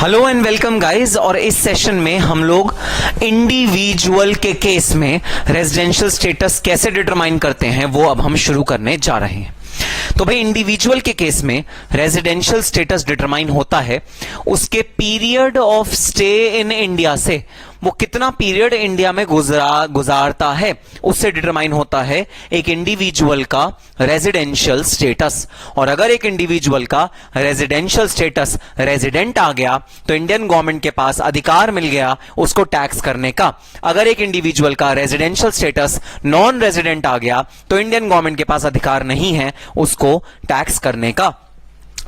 Hello and welcome guys. और इस session में हम लोग इंडिविजुअल के केस में रेजिडेंशियल स्टेटस कैसे डिटरमाइन करते हैं वो अब हम शुरू करने जा रहे हैं। तो भाई इंडिविजुअल के केस में रेजिडेंशियल स्टेटस डिटरमाइन होता है उसके period of stay in India से, वो कितना पीरियड इंडिया में गुजारता है उससे डिटरमाइन होता है एक इंडिविजुअल का रेजिडेंशियल स्टेटस। और अगर एक इंडिविजुअल का रेजिडेंशियल स्टेटस रेजिडेंट आ गया तो इंडियन गवर्नमेंट के पास अधिकार मिल गया उसको टैक्स करने का। अगर एक इंडिविजुअल का रेजिडेंशियल स्टेटस नॉन रेजिडेंट आ गया तो इंडियन गवर्नमेंट के पास अधिकार नहीं है उसको टैक्स करने का।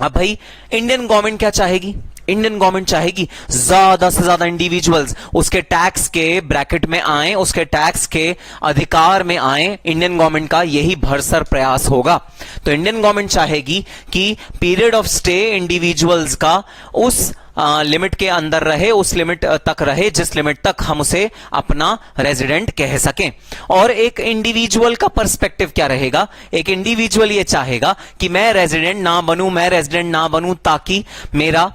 अब भाई इंडियन गवर्नमेंट क्या चाहेगी? इंडियन गवर्नमेंट चाहेगी ज्यादा से ज्यादा इंडिविजुअल्स उसके टैक्स के ब्रैकेट में आए, उसके टैक्स के अधिकार में आए। इंडियन गवर्नमेंट का यही भरसर प्रयास होगा। तो इंडियन गवर्नमेंट चाहेगी कि पीरियड ऑफ स्टे इंडिविजुअल्स का उस लिमिट के अंदर रहे, उस लिमिट तक रहे जिस लिमिट तक हम उसे अपना रेजिडेंट कह सकें। और एक इंडिविजुअल का पर्सपेक्टिव क्या रहेगा? एक इंडिविजुअल ये चाहेगा कि मैं रेजिडेंट ना बनूं ताकि मेरा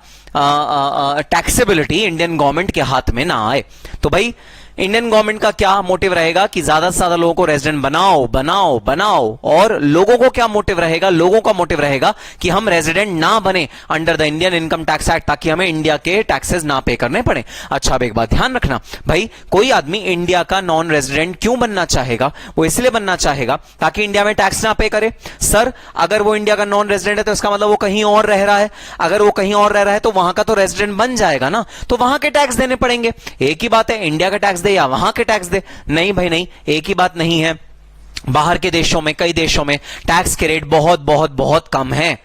टैक्सेबिलिटी इंडियन गवर्नमेंट के हाथ में ना आए। तो भाई इंडियन गवर्नमेंट का क्या मोटिव रहेगा कि ज्यादा से ज्यादा लोगों को रेजिडेंट बनाओ। और लोगों को क्या मोटिव रहेगा? लोगों का मोटिव रहेगा कि हम रेजिडेंट ना बने under the Indian income tax act, ताकि हमें इंडिया के टैक्सेस ना पे करने पड़े। अच्छा, अब एक बात ध्यान रखना भाई, कोई आदमी इंडिया का नॉन रेजिडेंट क्यों बनना चाहेगा? वो इसलिए बनना चाहेगा ताकि इंडिया में टैक्स ना पे करे। सर, अगर वो इंडिया का नॉन रेजिडेंट है तो इसका मतलब वो कहीं और रह रहा है। अगर वो कहीं और रह रहा है तो वहां का तो रेजिडेंट बन जाएगा ना, तो वहां के टैक्स देने पड़ेंगे। एक ही बात है, इंडिया का टैक्स दे या वहां के टैक्स दे। नहीं भाई नहीं, एक ही बात नहीं है। बाहर के देशों में, कई देशों में टैक्स के रेट बहुत बहुत बहुत कम है।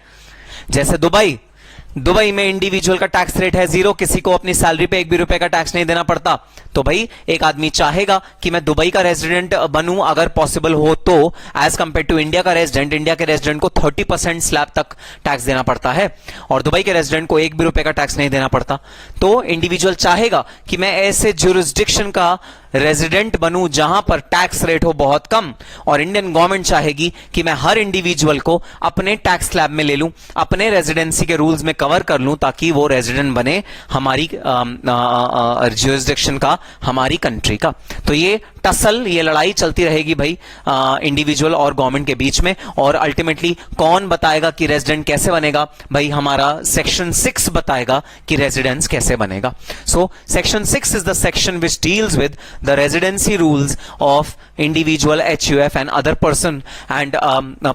जैसे दुबई में इंडिविजुअल का टैक्स रेट है 0, किसी को अपनी सैलरी पे 1 भी रुपए का टैक्स नहीं देना पड़ता। तो भाई एक आदमी चाहेगा कि मैं दुबई का रेजिडेंट बनूं अगर पॉसिबल हो तो, एज कंपेयर टू इंडिया का रेजिडेंट। इंडिया के रेजिडेंट को 30% स्लैब तक टैक्स देना पड़ता है और दुबई के रेजिडेंट को 1 भी रुपए का टैक्स नहीं देना पड़ता। तो इंडिविजुअल चाहेगा कि मैं ऐसे ज्यूरिसडिक्शन का रेजिडेंट बनूं जहां पर टैक्स रेट हो बहुत कम, और इंडियन गवर्नमेंट चाहेगी कि मैं हर इंडिविजुअल को अपने टैक्स स्लैब में ले लूं, अपने रेजिडेंसी के रूल्स में कवर कर लूं ताकि वो रेजिडेंट बने हमारी ज्यूरिसडिक्शन का, हमारी कंट्री का। तो ये टसल, ये लड़ाई चलती रहेगी भाई इंडिविजुअल और गवर्नमेंट के बीच में। और अल्टीमेटली कौन बताएगा कि रेजिडेंट कैसे बनेगा? भाई हमारा सेक्शन 6 बताएगा कि रेजिडेंस कैसे बनेगा। So section 6 is the section which deals with the residency rules of individual, HUF and other person, and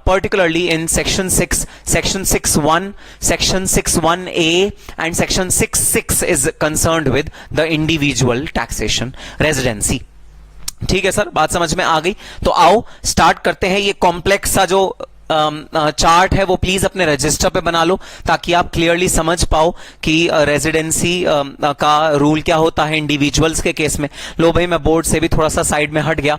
particularly in section 6(1), section 6(1)(a) and section 6(6) is concerned with the individual taxation residency। ठीक है sir, बात समझ में आ गई? तो आओ start करते हैं। ये कॉम्प्लेक्स सा जो चार्ट है वो प्लीज अपने रजिस्टर पे बना लो ताकि आप क्लियरली समझ पाओ कि रेजिडेंसी का रूल क्या होता है इंडिविजुअल्स के केस में। लो भाई, मैं बोर्ड से भी थोड़ा सा साइड में हट गया।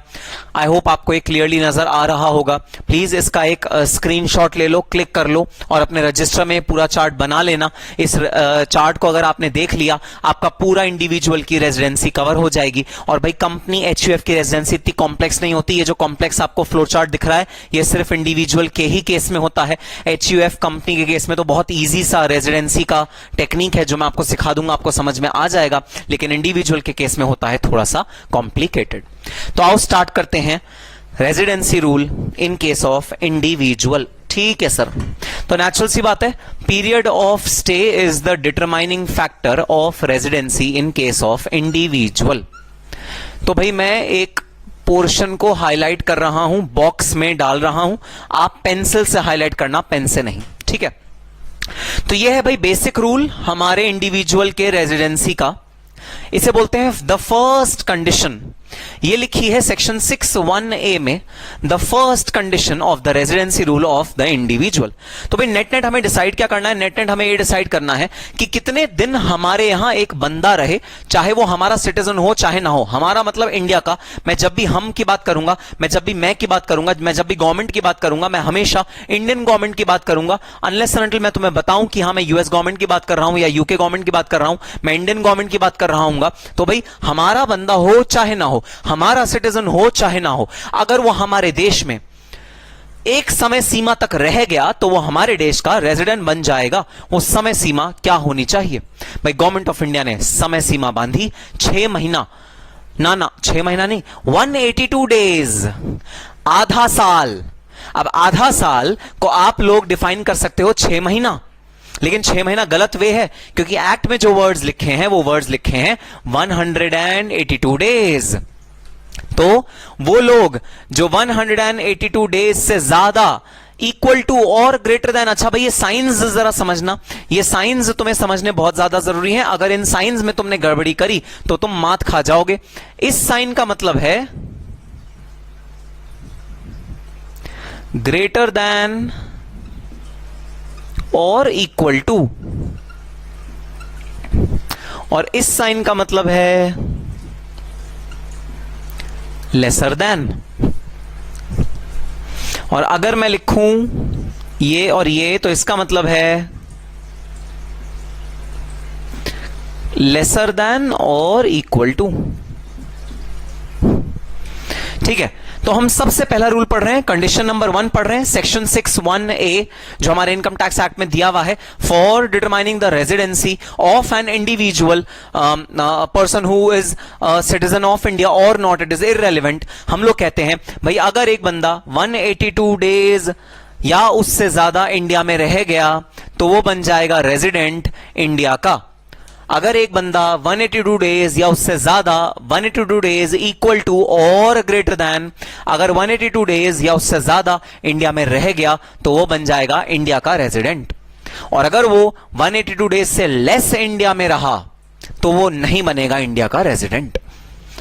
आई होप आपको एक क्लियरली नजर आ रहा होगा। प्लीज इसका एक स्क्रीनशॉट ले लो, क्लिक कर लो और अपने रजिस्टर में पूरा चार्ट बना लेना। इस चार्ट को अगर आपने देख लिया, आपका पूरा इंडिविजुअल की रेजिडेंसी कवर हो जाएगी। और भाई कंपनी HUF की रेजिडेंसी इतनी कॉम्प्लेक्स नहीं होती। ये जो कॉम्प्लेक्स आपको फ्लो चार्ट दिख रहा है ये सिर्फ इंडिविजुअल के ही केस में होता है। HUF कंपनी के केस में तो बहुत इजी सा रेजिडेंसी का टेक्निक है जो मैं आपको सिखा दूंगा, आपको समझ में आ जाएगा। लेकिन इंडिविजुअल के केस में होता है थोड़ा सा कॉम्प्लिकेटेड। तो आओ स्टार्ट करते हैं residency rule in case of individual. ठीक है सर, तो नेचुरल सी बात है, period of stay is the determining factor of residency in case of individual. तो भाई मैं एक पोर्शन को हाईलाइट कर रहा हूं, बॉक्स में डाल रहा हूं। आप पेंसिल से हाईलाइट करना, पेन से नहीं, ठीक है? तो यह है भाई बेसिक रूल हमारे इंडिविजुअल के रेजिडेंसी का। इसे बोलते हैं द फर्स्ट कंडीशन। ये लिखी है सेक्शन 6(1)(a) में, the first condition of the residency rule of the individual. तो भाई नेट हमें डिसाइड क्या करना है? नेट हमें ये डिसाइड करना है कि कितने दिन हमारे यहां एक बंदा रहे, चाहे वो हमारा सिटीजन हो चाहे ना हो। हमारा मतलब इंडिया का। मैं जब भी हम की बात करूंगा, मैं जब भी मैं की बात करूंगा, मैं जब भी गवर्नमेंट की बात करूंगा, मैं हमेशा इंडियन गवर्नमेंट की बात करूंगा। अनलेस एंड अनटिल मैं तुम्हें बताऊं कि हाँ मैं यूएस गवर्नमेंट की बात कर रहा हूं या यूके गवर्नमेंट की बात कर रहा हूं, मैं इंडियन गवर्नमेंट की बात कर रहा हूं। तो भाई हमारा बंदा हो चाहे ना हो, हमारा सिटीजन हो चाहे ना हो, अगर वो हमारे देश में एक समय सीमा तक रह गया तो वो हमारे देश का रेजिडेंट बन जाएगा। वो समय सीमा क्या होनी चाहिए? भाई गवर्नमेंट ऑफ इंडिया ने समय सीमा बांधी 6 महीना, ना 6 महीना नहीं, 182 डेज, आधा साल। अब आधा साल को आप लोग डिफाइन कर सकते हो 6 महीना, लेकिन 6 महीना गलत वे है, क्योंकि एक्ट में जो वर्ड्स लिखे हैं वो वर्ड्स लिखे हैं 182 डेज। तो वो लोग जो 182 डेज से ज्यादा, इक्वल टू और ग्रेटर देन, अच्छा भाई ये साइंस जरा समझना, ये साइंस तुम्हें समझने बहुत ज्यादा जरूरी है। अगर इन साइंस में तुमने गड़बड़ी करी तो तुम मात खा जाओगे। इस साइन का मतलब है ग्रेटर देन और इक्वल टू, और इस साइन का मतलब है लेसर देन। और अगर मैं लिखूं ये और ये तो इसका मतलब है लेसर देन और इक्वल टू। ठीक है, तो हम सबसे पहला रूल पढ़ रहे हैं, कंडीशन नंबर 1 पढ़ रहे हैं, सेक्शन 6(1)(a) जो हमारे इनकम टैक्स एक्ट में दिया हुआ है, for determining the residency of an individual person who is citizen of India और नॉट, इट इज इररेलेवेंट। हम लोग कहते हैं भाई अगर एक बंदा 182 डेज या उससे ज्यादा इंडिया में रह गया तो वो बन जाएगा रेजिडेंट इंडिया का। अगर एक बंदा 182 डेज या उससे ज्यादा, 182 डेज इक्वल टू और ग्रेटर देन, अगर 182 डेज या उससे ज्यादा इंडिया में रह गया तो वो बन जाएगा इंडिया का रेजिडेंट। और अगर वो 182 डेज से लेस इंडिया में रहा तो वो नहीं बनेगा इंडिया का resident.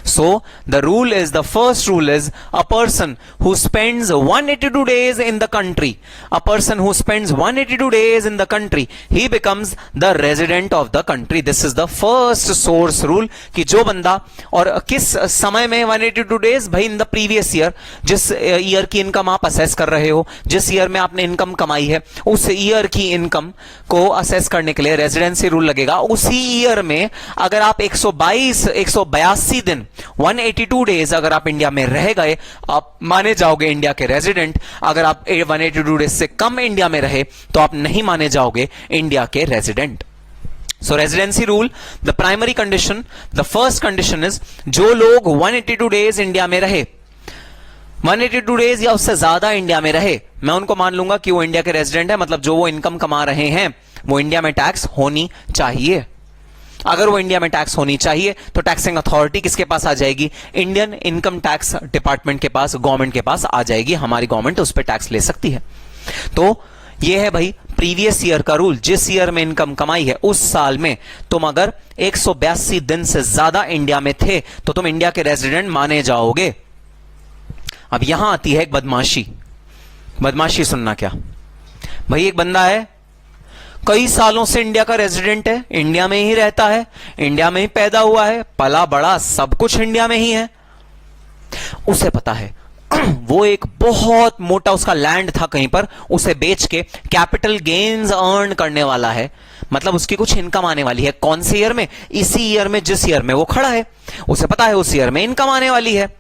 So the rule is, the first rule is, a person who spends 182 days in the country, a person who spends 182 days in the country, he becomes the resident of the country. This is the first source rule कि जो बंदा, और किस समय में 182 days, भाई इन the previous year, जिस year की इनकम आप असेस कर रहे हो, जिस ईयर में आपने इनकम कमाई है, उस ईयर की इनकम को असेस करने के लिए रेजिडेंसी रूल लगेगा। उसी ईयर में अगर आप 182 दिन 182 डेज अगर आप इंडिया में रह गए, आप माने जाओगे इंडिया के रेजिडेंट। अगर आप 182 डेज से कम इंडिया में रहे तो आप नहीं माने जाओगे इंडिया के resident. So residency rule, the primary condition, the first condition is, जो लोग 182 डेज इंडिया में रहे, 182 डेज या उससे ज्यादा इंडिया में रहे, मैं उनको मान लूंगा कि वो इंडिया के रेजिडेंट है। मतलब जो वो इनकम कमा रहे हैं वो इंडिया में टैक्स होनी चाहिए। अगर वो इंडिया में टैक्स होनी चाहिए तो टैक्सिंग अथॉरिटी किसके पास आ जाएगी? इंडियन इनकम टैक्स डिपार्टमेंट के पास, गवर्नमेंट के पास आ जाएगी। हमारी गवर्नमेंट उस पर टैक्स ले सकती है। तो ये है भाई प्रीवियस ईयर का रूल। जिस ईयर में इनकम कमाई है उस साल में तुम अगर 182 दिन से ज्यादा इंडिया में थे तो तुम इंडिया के रेजिडेंट माने जाओगे। अब यहां आती है एक बदमाशी। बदमाशी सुनना क्या भाई, एक बंदा है कई सालों से इंडिया का रेजिडेंट है, इंडिया में ही रहता है, इंडिया में ही पैदा हुआ है, पला बड़ा सब कुछ इंडिया में ही है। उसे पता है वो एक बहुत मोटा उसका लैंड था कहीं पर, उसे बेच के कैपिटल गेन्स अर्न करने वाला है। मतलब उसकी कुछ इनकम आने वाली है। कौन से ईयर में? इसी ईयर में जिस ईयर में वो खड़ा है। उसे पता है उस ईयर में इनकम आने वाली है।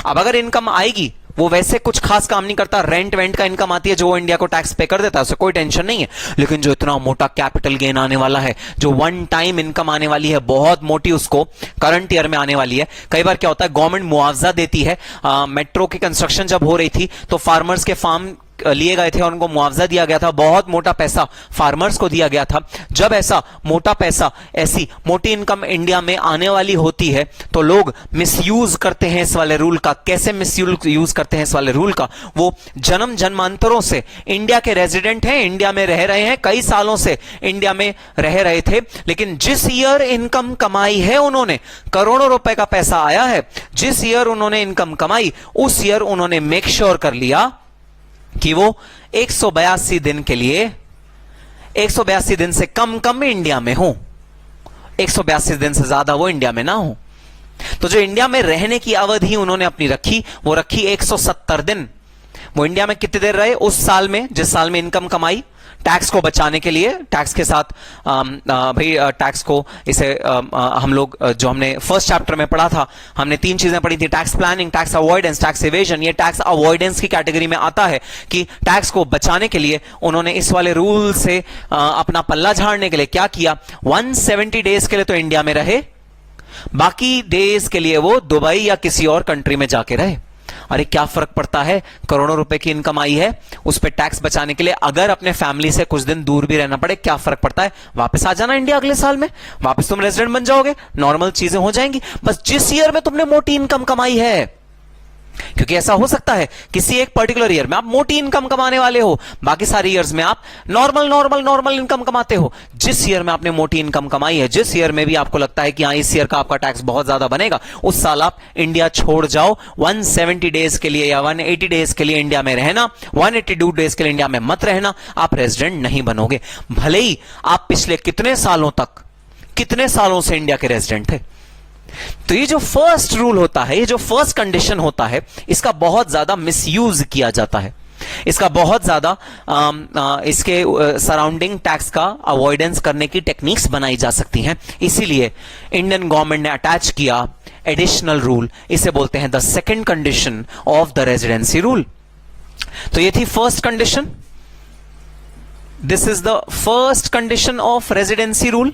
अब अगर इनकम आएगी, वो वैसे कुछ खास काम नहीं करता, रेंट वेंट का इनकम आती है जो वो इंडिया को टैक्स पे कर देता है, उसे कोई टेंशन नहीं है। लेकिन जो इतना मोटा कैपिटल गेन आने वाला है, जो वन टाइम इनकम आने वाली है बहुत मोटी, उसको करंट ईयर में आने वाली है। कई बार क्या होता है, गवर्नमेंट मुआवजा देती है। मेट्रो की कंस्ट्रक्शन जब हो रही थी तो फार्मर्स के फार्म लिए गए थे और उनको मुआवजा दिया गया था, बहुत मोटा पैसा फार्मर्स को दिया गया था। जब ऐसा मोटा पैसा, ऐसी मोटी इनकम इंडिया में आने वाली होती है तो लोग मिसयूज करते हैं इस वाले रूल का। कैसे मिसयूज करते हैं इस वाले रूल का? वो जन्म जन्मांतरों से इंडिया के रेजिडेंट हैं, इंडिया में रह रहे हैं, कई सालों से इंडिया में रह रहे थे, लेकिन जिस ईयर इनकम कमाई है उन्होंने, करोड़ों रुपए का पैसा आया है, जिस ईयर उन्होंने इनकम कमाई उस ईयर उन्होंने मेक श्योर कर लिया कि वो 182 दिन के लिए, 182 दिन से कम इंडिया में हो, 182 दिन से ज्यादा वो इंडिया में ना हो। तो जो इंडिया में रहने की अवधि उन्होंने अपनी रखी, वो रखी 170 दिन। वो इंडिया में कितनी देर रहे उस साल में, जिस साल में इनकम कमाई? टैक्स को बचाने के लिए, टैक्स के साथ भाई टैक्स को इसे हम लोग जो हमने फर्स्ट चैप्टर में पढ़ा था, हमने 3 चीजें पढ़ी थी, tax planning, tax avoidance, tax evasion. ये टैक्स अवॉइडेंस की कैटेगरी में आता है कि टैक्स को बचाने के लिए उन्होंने इस वाले रूल से अपना पल्ला झाड़ने के लिए क्या किया, 170 डेज के लिए तो इंडिया में रहे, बाकी डेज के लिए वो दुबई या किसी और कंट्री में जाके रहे। अरे क्या फर्क पड़ता है, करोड़ों रुपए की इनकम आई है, उस पर टैक्स बचाने के लिए अगर अपने फैमिली से कुछ दिन दूर भी रहना पड़े, क्या फर्क पड़ता है, वापस आ जाना इंडिया अगले साल में, वापस तुम रेजिडेंट बन जाओगे, नॉर्मल चीजें हो जाएंगी। बस जिस ईयर में तुमने मोटी इनकम कमाई है, क्योंकि ऐसा हो सकता है किसी एक पर्टिकुलर ईयर में आप मोटी इनकम कमाने वाले हो, बाकी सारे ईयर्स में आप नॉर्मल इनकम कमाते हो। जिस ईयर में आपने मोटी इनकम कमाई है, जिस ईयर में भी आपको लगता है कि हाँ इस ईयर का आपका टैक्स बहुत ज्यादा बनेगा, उस साल आप इंडिया छोड़ जाओ। 170 डेज के लिए या 180 डेज के लिए इंडिया में रहना, 182 डेज के लिए इंडिया में मत रहना, आप रेजिडेंट नहीं बनोगे, भले ही आप पिछले कितने सालों से इंडिया के रेजिडेंट थे। तो ये जो फर्स्ट रूल होता है, ये जो फर्स्ट कंडीशन होता है, इसका बहुत ज्यादा मिसयूज किया जाता है, इसका बहुत ज्यादा इसके सराउंडिंग टैक्स का अवॉइडेंस करने की टेक्निक्स बनाई जा सकती हैं। इसीलिए इंडियन गवर्नमेंट ने अटैच किया एडिशनल रूल, इसे बोलते हैं the second condition of the residency rule. तो ये थी first condition, this is the first condition of residency rule.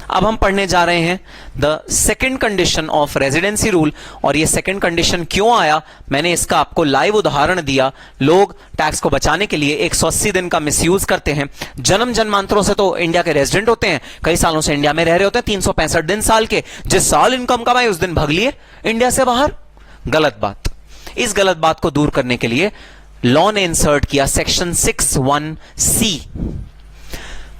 अब हम पढ़ने जा रहे हैं the second condition of residency rule. और ये सेकंड कंडीशन क्यों आया, मैंने इसका आपको लाइव उदाहरण दिया। लोग टैक्स को बचाने के लिए 180 दिन का मिसयूज करते हैं। जन्म जन्मांतरों से तो इंडिया के रेजिडेंट होते हैं, कई सालों से इंडिया में रह रहे होते हैं, 365 दिन साल के, जिस साल इनकम कमाए उस दिन भाग लिए इंडिया से बाहर। गलत बात। इस गलत बात को दूर करने के लिए लॉ ने इंसर्ट किया section 61C।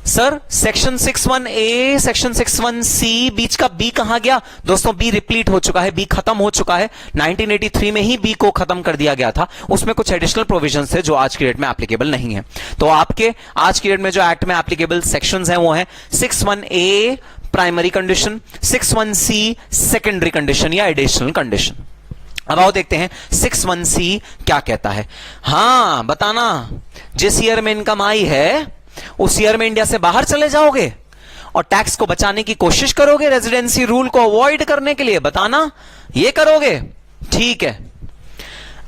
Sir section 61A, section 61C, बीच का बी कहां गया? दोस्तों बी रिप्लीट हो चुका है, बी खत्म हो चुका है। 1983 में ही बी को खत्म कर दिया गया था। उसमें कुछ एडिशनल प्रोविजंस थे जो आज की डेट में एप्लीकेबल नहीं है। तो आपके आज की डेट में जो एक्ट में एप्लीकेबल सेक्शंस हैं वो हैं 61A primary condition, 61C secondary condition या एडिशनल कंडीशन। अब आओ देखते हैं 61C क्या कहता है। हां बताना, जिस ईयर में इनकम आई है उस ईयर में इंडिया से बाहर चले जाओगे और टैक्स को बचाने की कोशिश करोगे, रेजिडेंसी रूल को अवॉइड करने के लिए, बताना ये करोगे, ठीक है।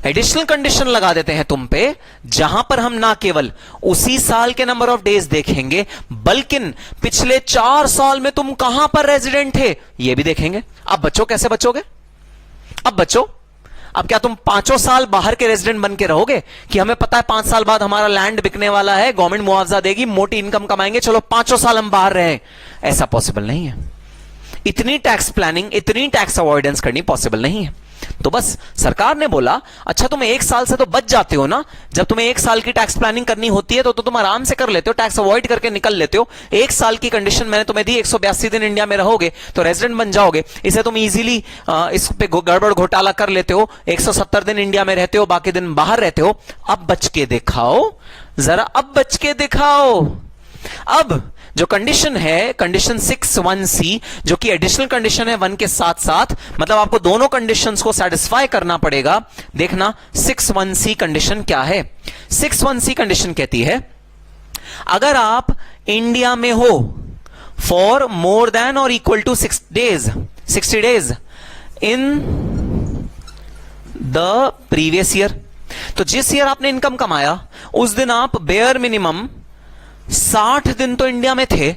एडिशनल कंडीशन लगा देते हैं तुम पे, जहां पर हम ना केवल उसी साल के नंबर ऑफ डेज देखेंगे बल्कि पिछले 4 साल में तुम कहां पर रेजिडेंट थे ये भी देखेंगे। अब बच्चों कैसे बचोगे? अब बच्चों, अब क्या तुम 5 साल बाहर के रेजिडेंट बन के रहोगे कि हमें पता है 5 साल बाद हमारा लैंड बिकने वाला है, गवर्नमेंट मुआवजा देगी, मोटी इनकम कमाएंगे, चलो 5 साल हम बाहर रहे? ऐसा पॉसिबल नहीं है। इतनी टैक्स प्लानिंग, इतनी टैक्स अवॉइडेंस करनी पॉसिबल नहीं है। तो बस सरकार ने बोला अच्छा तुम 1 साल से तो बच जाते हो ना, जब तुम्हें 1 साल की टैक्स प्लानिंग करनी होती है तो तुम आराम से कर लेते हो, टैक्स अवॉइड करके निकल लेते हो। 1 साल की कंडीशन मैंने तुम्हें दी, 182 दिन इंडिया में रहोगे तो रेजिडेंट बन जाओगे। इसे तुम इजीली इस पे गड़बड़ घोटाला कर लेते हो, 170 दिन इंडिया में रहते हो, बाकी दिन बाहर रहते हो। अब बच के दिखाओ जरा, अब बच के दिखाओ। अब जो कंडीशन है, कंडीशन 61C, जो कि एडिशनल कंडीशन है 1 के साथ साथ, मतलब आपको दोनों कंडीशंस को सेटिस्फाई करना पड़ेगा। देखना 61C कंडीशन क्या है। 61C कंडीशन कहती है अगर आप इंडिया में हो फॉर मोर देन और equal to 60 days in the previous year, तो जिस ईयर आपने इनकम कमाया उस दिन आप बेयर मिनिमम 60 दिन तो इंडिया में थे।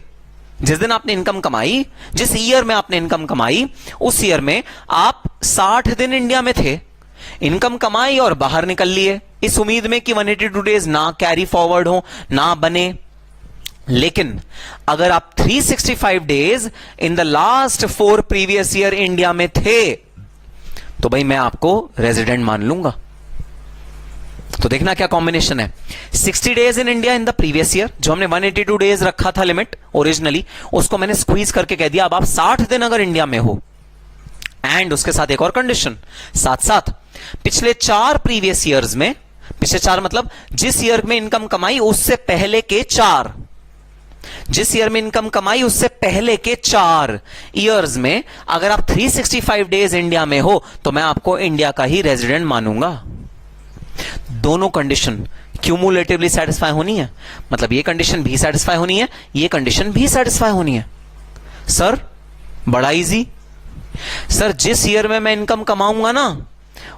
जिस दिन आपने इनकम कमाई, जिस ईयर में आपने इनकम कमाई, उस ईयर में आप 60 दिन इंडिया में थे, इनकम कमाई और बाहर निकल लिए, इस उम्मीद में कि 182 डेज ना कैरी फॉरवर्ड हो, ना बने। लेकिन अगर आप 365 days in the last 4 previous year India में थे तो भाई मैं आपको रेजिडेंट मान लूंगा। तो देखना क्या कॉम्बिनेशन है। 60 days in India in the previous year, जो हमने 182 डेज रखा था लिमिट ओरिजिनली, उसको मैंने स्क्वीज करके कह दिया अब आप 60 दिन अगर इंडिया में हो, एंड उसके साथ एक और कंडीशन साथ साथ पिछले 4 प्रीवियस ईयर्स में, पिछले 4 मतलब जिस ईयर में इनकम कमाई उससे पहले के 4, जिस ईयर में इनकम कमाई उससे पहले के 4 ईयर्स में अगर आप 365 डेज इंडिया में हो तो मैं आपको इंडिया का ही रेजिडेंट मानूंगा। दोनों कंडीशन क्यूमुलेटिवली सेटिस्फाई होनी है, मतलब ये कंडीशन भी सेटिस्फाई होनी है, ये कंडीशन भी सेटिस्फाई होनी है। सर बड़ा इजी सर, जिस ईयर में मैं इनकम कमाऊंगा ना,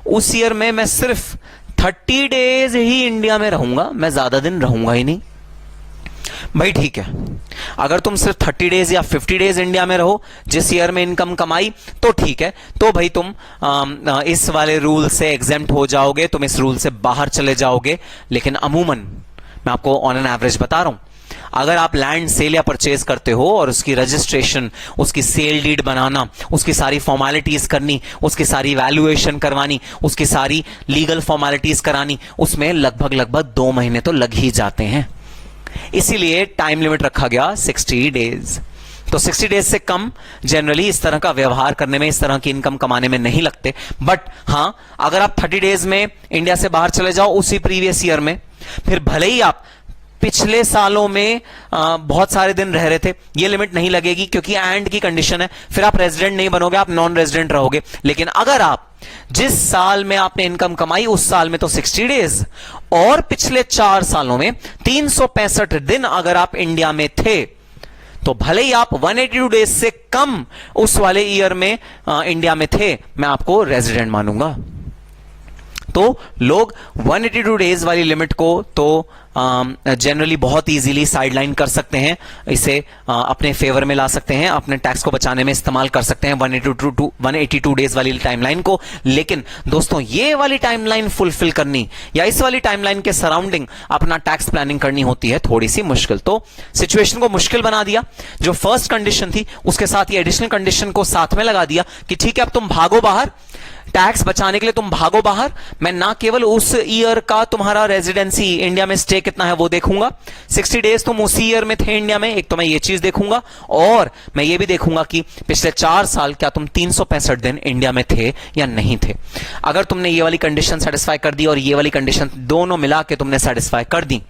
उस ईयर में मैं सिर्फ 30 डेज ही इंडिया में रहूंगा, मैं ज्यादा दिन रहूंगा ही नहीं। भाई ठीक है, अगर तुम सिर्फ 30 डेज या 50 डेज इंडिया में रहो जिस ईयर में इनकम कमाई, तो ठीक है, तो भाई तुम इस वाले रूल से एग्जेम्प्ट हो जाओगे, तुम इस रूल से बाहर चले जाओगे। लेकिन अमूमन मैं आपको ऑन एन एवरेज बता रहा हूं, अगर आप लैंड सेल या परचेज करते हो और उसकी रजिस्ट्रेशन, उसकी सेल डीड बनाना, उसकी सारी फॉर्मेलिटीज करनी, उसकी सारी वैल्यूएशन करवानी, उसकी सारी लीगल फॉर्मेलिटीज करानी, उसमें लगभग 2 महीने तो लग ही जाते हैं। इसीलिए टाइम लिमिट रखा गया 60 डेज। तो 60 डेज से कम जनरली इस तरह का व्यवहार करने में, इस तरह की इनकम कमाने में नहीं लगते। बट हां, अगर आप 30 डेज में इंडिया से बाहर चले जाओ उसी प्रीवियस ईयर में, फिर भले ही आप पिछले सालों में बहुत सारे दिन रह रहे थे, ये लिमिट नहीं लगेगी क्योंकि एंड की कंडीशन है, फिर आप रेजिडेंट नहीं बनोगे, आप नॉन रेजिडेंट रहोगे। लेकिन अगर आप जिस साल में आपने इनकम कमाई उस साल में तो 60 डेज, और पिछले 4 सालों में 365 दिन अगर आप इंडिया में थे, तो भले ही आप 182 डेज से कम उस वाले ईयर में इंडिया में थे, मैं आपको रेजिडेंट मानूंगा। तो लोग 182 डेज वाली लिमिट को तो जनरली बहुत इजीली साइडलाइन कर सकते हैं, इसे अपने फेवर में ला सकते हैं, अपने टैक्स को बचाने में इस्तेमाल कर सकते हैं 182 डेज वाली टाइमलाइन को। लेकिन दोस्तों, ये वाली टाइमलाइन फुलफिल करनी या इस वाली टाइमलाइन के सराउंडिंग अपना टैक्स प्लानिंग करनी होती है थोड़ी सी मुश्किल। तो सिचुएशन को मुश्किल बना दिया, जो फर्स्ट कंडीशन थी उसके साथ ये एडिशनल कंडीशन को साथ में लगा दिया कि ठीक है, अब तुम भागो बाहर, टैक्स बचाने के लिए तुम भागो बाहर। मैं ना केवल उस ईयर का तुम्हारा रेजिडेंसी इंडिया में स्टे कितना है वो देखूंगा, 60 डेज तुम उसी ईयर में थे इंडिया में, एक तो मैं ये चीज देखूंगा, और मैं ये भी देखूंगा कि पिछले 4 साल क्या तुम 365 दिन इंडिया में थे या नहीं थे। अगर तुमने ये वाली कंडीशन सेटिस्फाई कर दी और ये वाली कंडीशन दोनों मिला के तुमने सेटिस्फाई कर दी,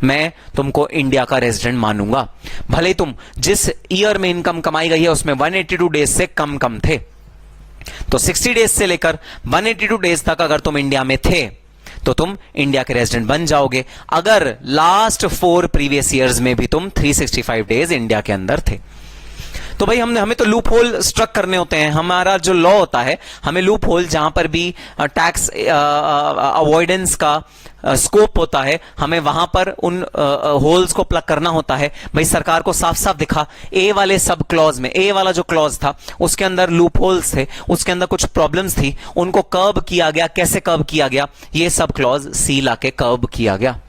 मैं तुमको इंडिया का रेजिडेंट मानूंगा, भले तुम जिस ईयर में इनकम कमाई गई है उसमें 182 डेज से कम थे। तो 60 डेज से लेकर 182 डेज तक अगर तुम इंडिया में थे तो तुम इंडिया के रेजिडेंट बन जाओगे, अगर लास्ट 4 प्रीवियस ईयर्स में भी तुम 365 डेज इंडिया के अंदर थे। तो भाई हमें तो लूप होल स्ट्रक करने होते हैं, हमारा जो लॉ होता है, हमें लूप होल जहां पर भी टैक्स अवॉइडेंस का स्कोप होता है, हमें वहां पर उन होल्स को प्लग करना होता है। भाई सरकार को साफ साफ दिखा, ए वाले सब क्लॉज में, ए वाला जो क्लॉज था उसके अंदर लूप होल्स थे, उसके अंदर कुछ प्रॉब्लम्स थी, उनको कर्ब किया गया। कैसे कर्ब किया गया? ये सब क्लॉज सी लाके कर्ब किया गया।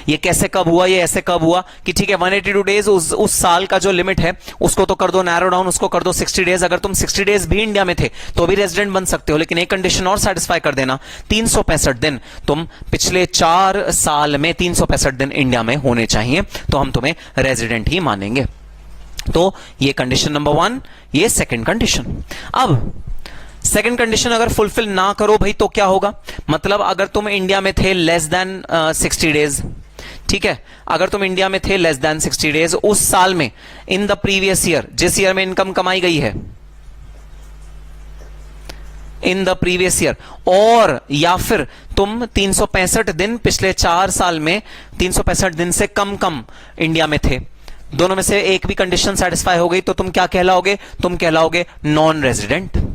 ये कैसे कब हुआ? ये ऐसे कब हुआ कि ठीक है 182 डेज उस साल का जो लिमिट है उसको तो कर दो नैरो डाउन, उसको कर दो 60 डेज। अगर तुम 60 डेज भी इंडिया में थे तो भी रेजिडेंट बन सकते हो, लेकिन एक कंडीशन और सेटिस्फाई कर देना, 365 दिन तुम पिछले 4 साल में 365 दिन इंडिया में होने चाहिए, तो हम तुम्हें रेजिडेंट ही मानेंगे। तो ये कंडीशन नंबर 1, ये सेकेंड कंडीशन। अब सेकेंड कंडीशन अगर फुलफिल ना करो भाई तो क्या होगा? मतलब अगर तुम इंडिया में थे लेस देन 60 डेज, ठीक है, अगर तुम इंडिया में थे लेस देन 60 डेज उस साल में, इन द प्रीवियस ईयर, जिस ईयर में इनकम कमाई गई है इन द प्रीवियस ईयर, और या फिर तुम 365 दिन पिछले 4 साल में 365 दिन से कम इंडिया में थे, दोनों में से एक भी कंडीशन सेटिस्फाई हो गई तो तुम क्या कहलाओगे? तुम कहलाओगे नॉन रेजिडेंट।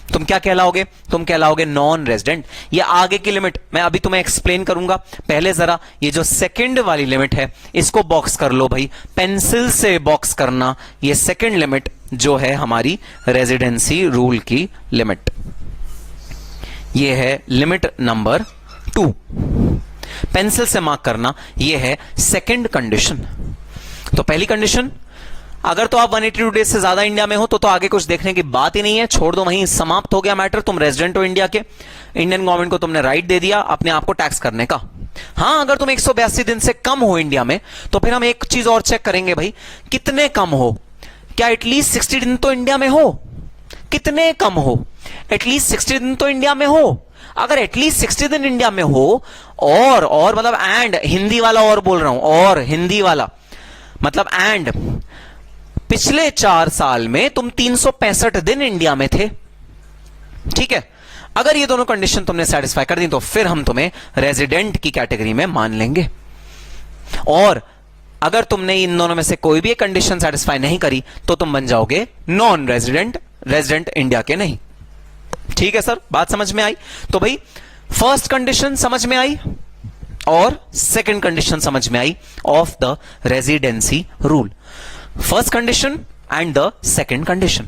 तुम क्या कहलाओगे? तुम कहलाओगे नॉन रेजिडेंट। ये आगे की लिमिट मैं अभी तुम्हें एक्सप्लेन करूंगा, पहले जरा ये जो सेकंड वाली लिमिट है इसको बॉक्स कर लो भाई, पेंसिल से बॉक्स करना। ये सेकंड लिमिट जो है हमारी रेजिडेंसी रूल की लिमिट, ये है लिमिट नंबर 2, पेंसिल से मार्क करना, ये है सेकंड कंडीशन। तो पहली कंडीशन, अगर तो आप 182 डेज से ज्यादा इंडिया में हो तो आगे कुछ देखने की बात ही नहीं है, छोड़ दो, वहीं समाप्त हो गया मैटर। तुम रेजिडेंट हो इंडिया के, इंडियन गवर्नमेंट को तुमने राइट दे दिया अपने आप को टैक्स करने का। हां, अगर तुम 182 दिन से कम हो इंडिया में तो फिर हम एक चीज और चेक करेंगे भाई, कितने कम हो? क्या एटलीस्ट 60 दिन तो इंडिया में हो? कितने कम हो? एटलीस्ट 60 दिन तो इंडिया में हो। अगर एटलीस्ट 60 दिन इंडिया में हो, और मतलब एंड, हिंदी वाला और बोल रहा हूं, और हिंदी वाला मतलब एंड, पिछले 4 साल में तुम 365 दिन इंडिया में थे, ठीक है, अगर ये दोनों कंडीशन तुमने सेटिस्फाई कर दी तो फिर हम तुम्हें रेजिडेंट की कैटेगरी में मान लेंगे, और अगर तुमने इन दोनों में से कोई भी एक कंडीशन सेटिस्फाई नहीं करी तो तुम बन जाओगे नॉन रेजिडेंट, रेजिडेंट इंडिया के नहीं। ठीक है सर, बात समझ में आई? तो भाई फर्स्ट कंडीशन समझ में आई और सेकंड कंडीशन समझ में आई of the residency rule, first condition and the second condition.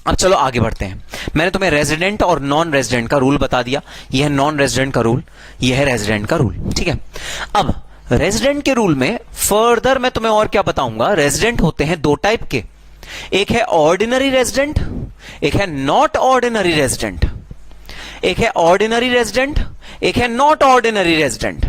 अब चलो आगे बढ़ते हैं। मैंने तुम्हें रेजिडेंट और नॉन रेजिडेंट का रूल बता दिया, यह है नॉन रेजिडेंट का रूल, यह है रेजिडेंट का रूल। ठीक है, अब रेजिडेंट के रूल में फर्दर मैं तुम्हें और क्या बताऊंगा। रेजिडेंट होते हैं दो टाइप के, एक है ऑर्डिनरी रेजिडेंट, एक है नॉट ऑर्डिनरी रेजिडेंट। एक है ऑर्डिनरी रेजिडेंट, एक है नॉट ऑर्डिनरी रेजिडेंट।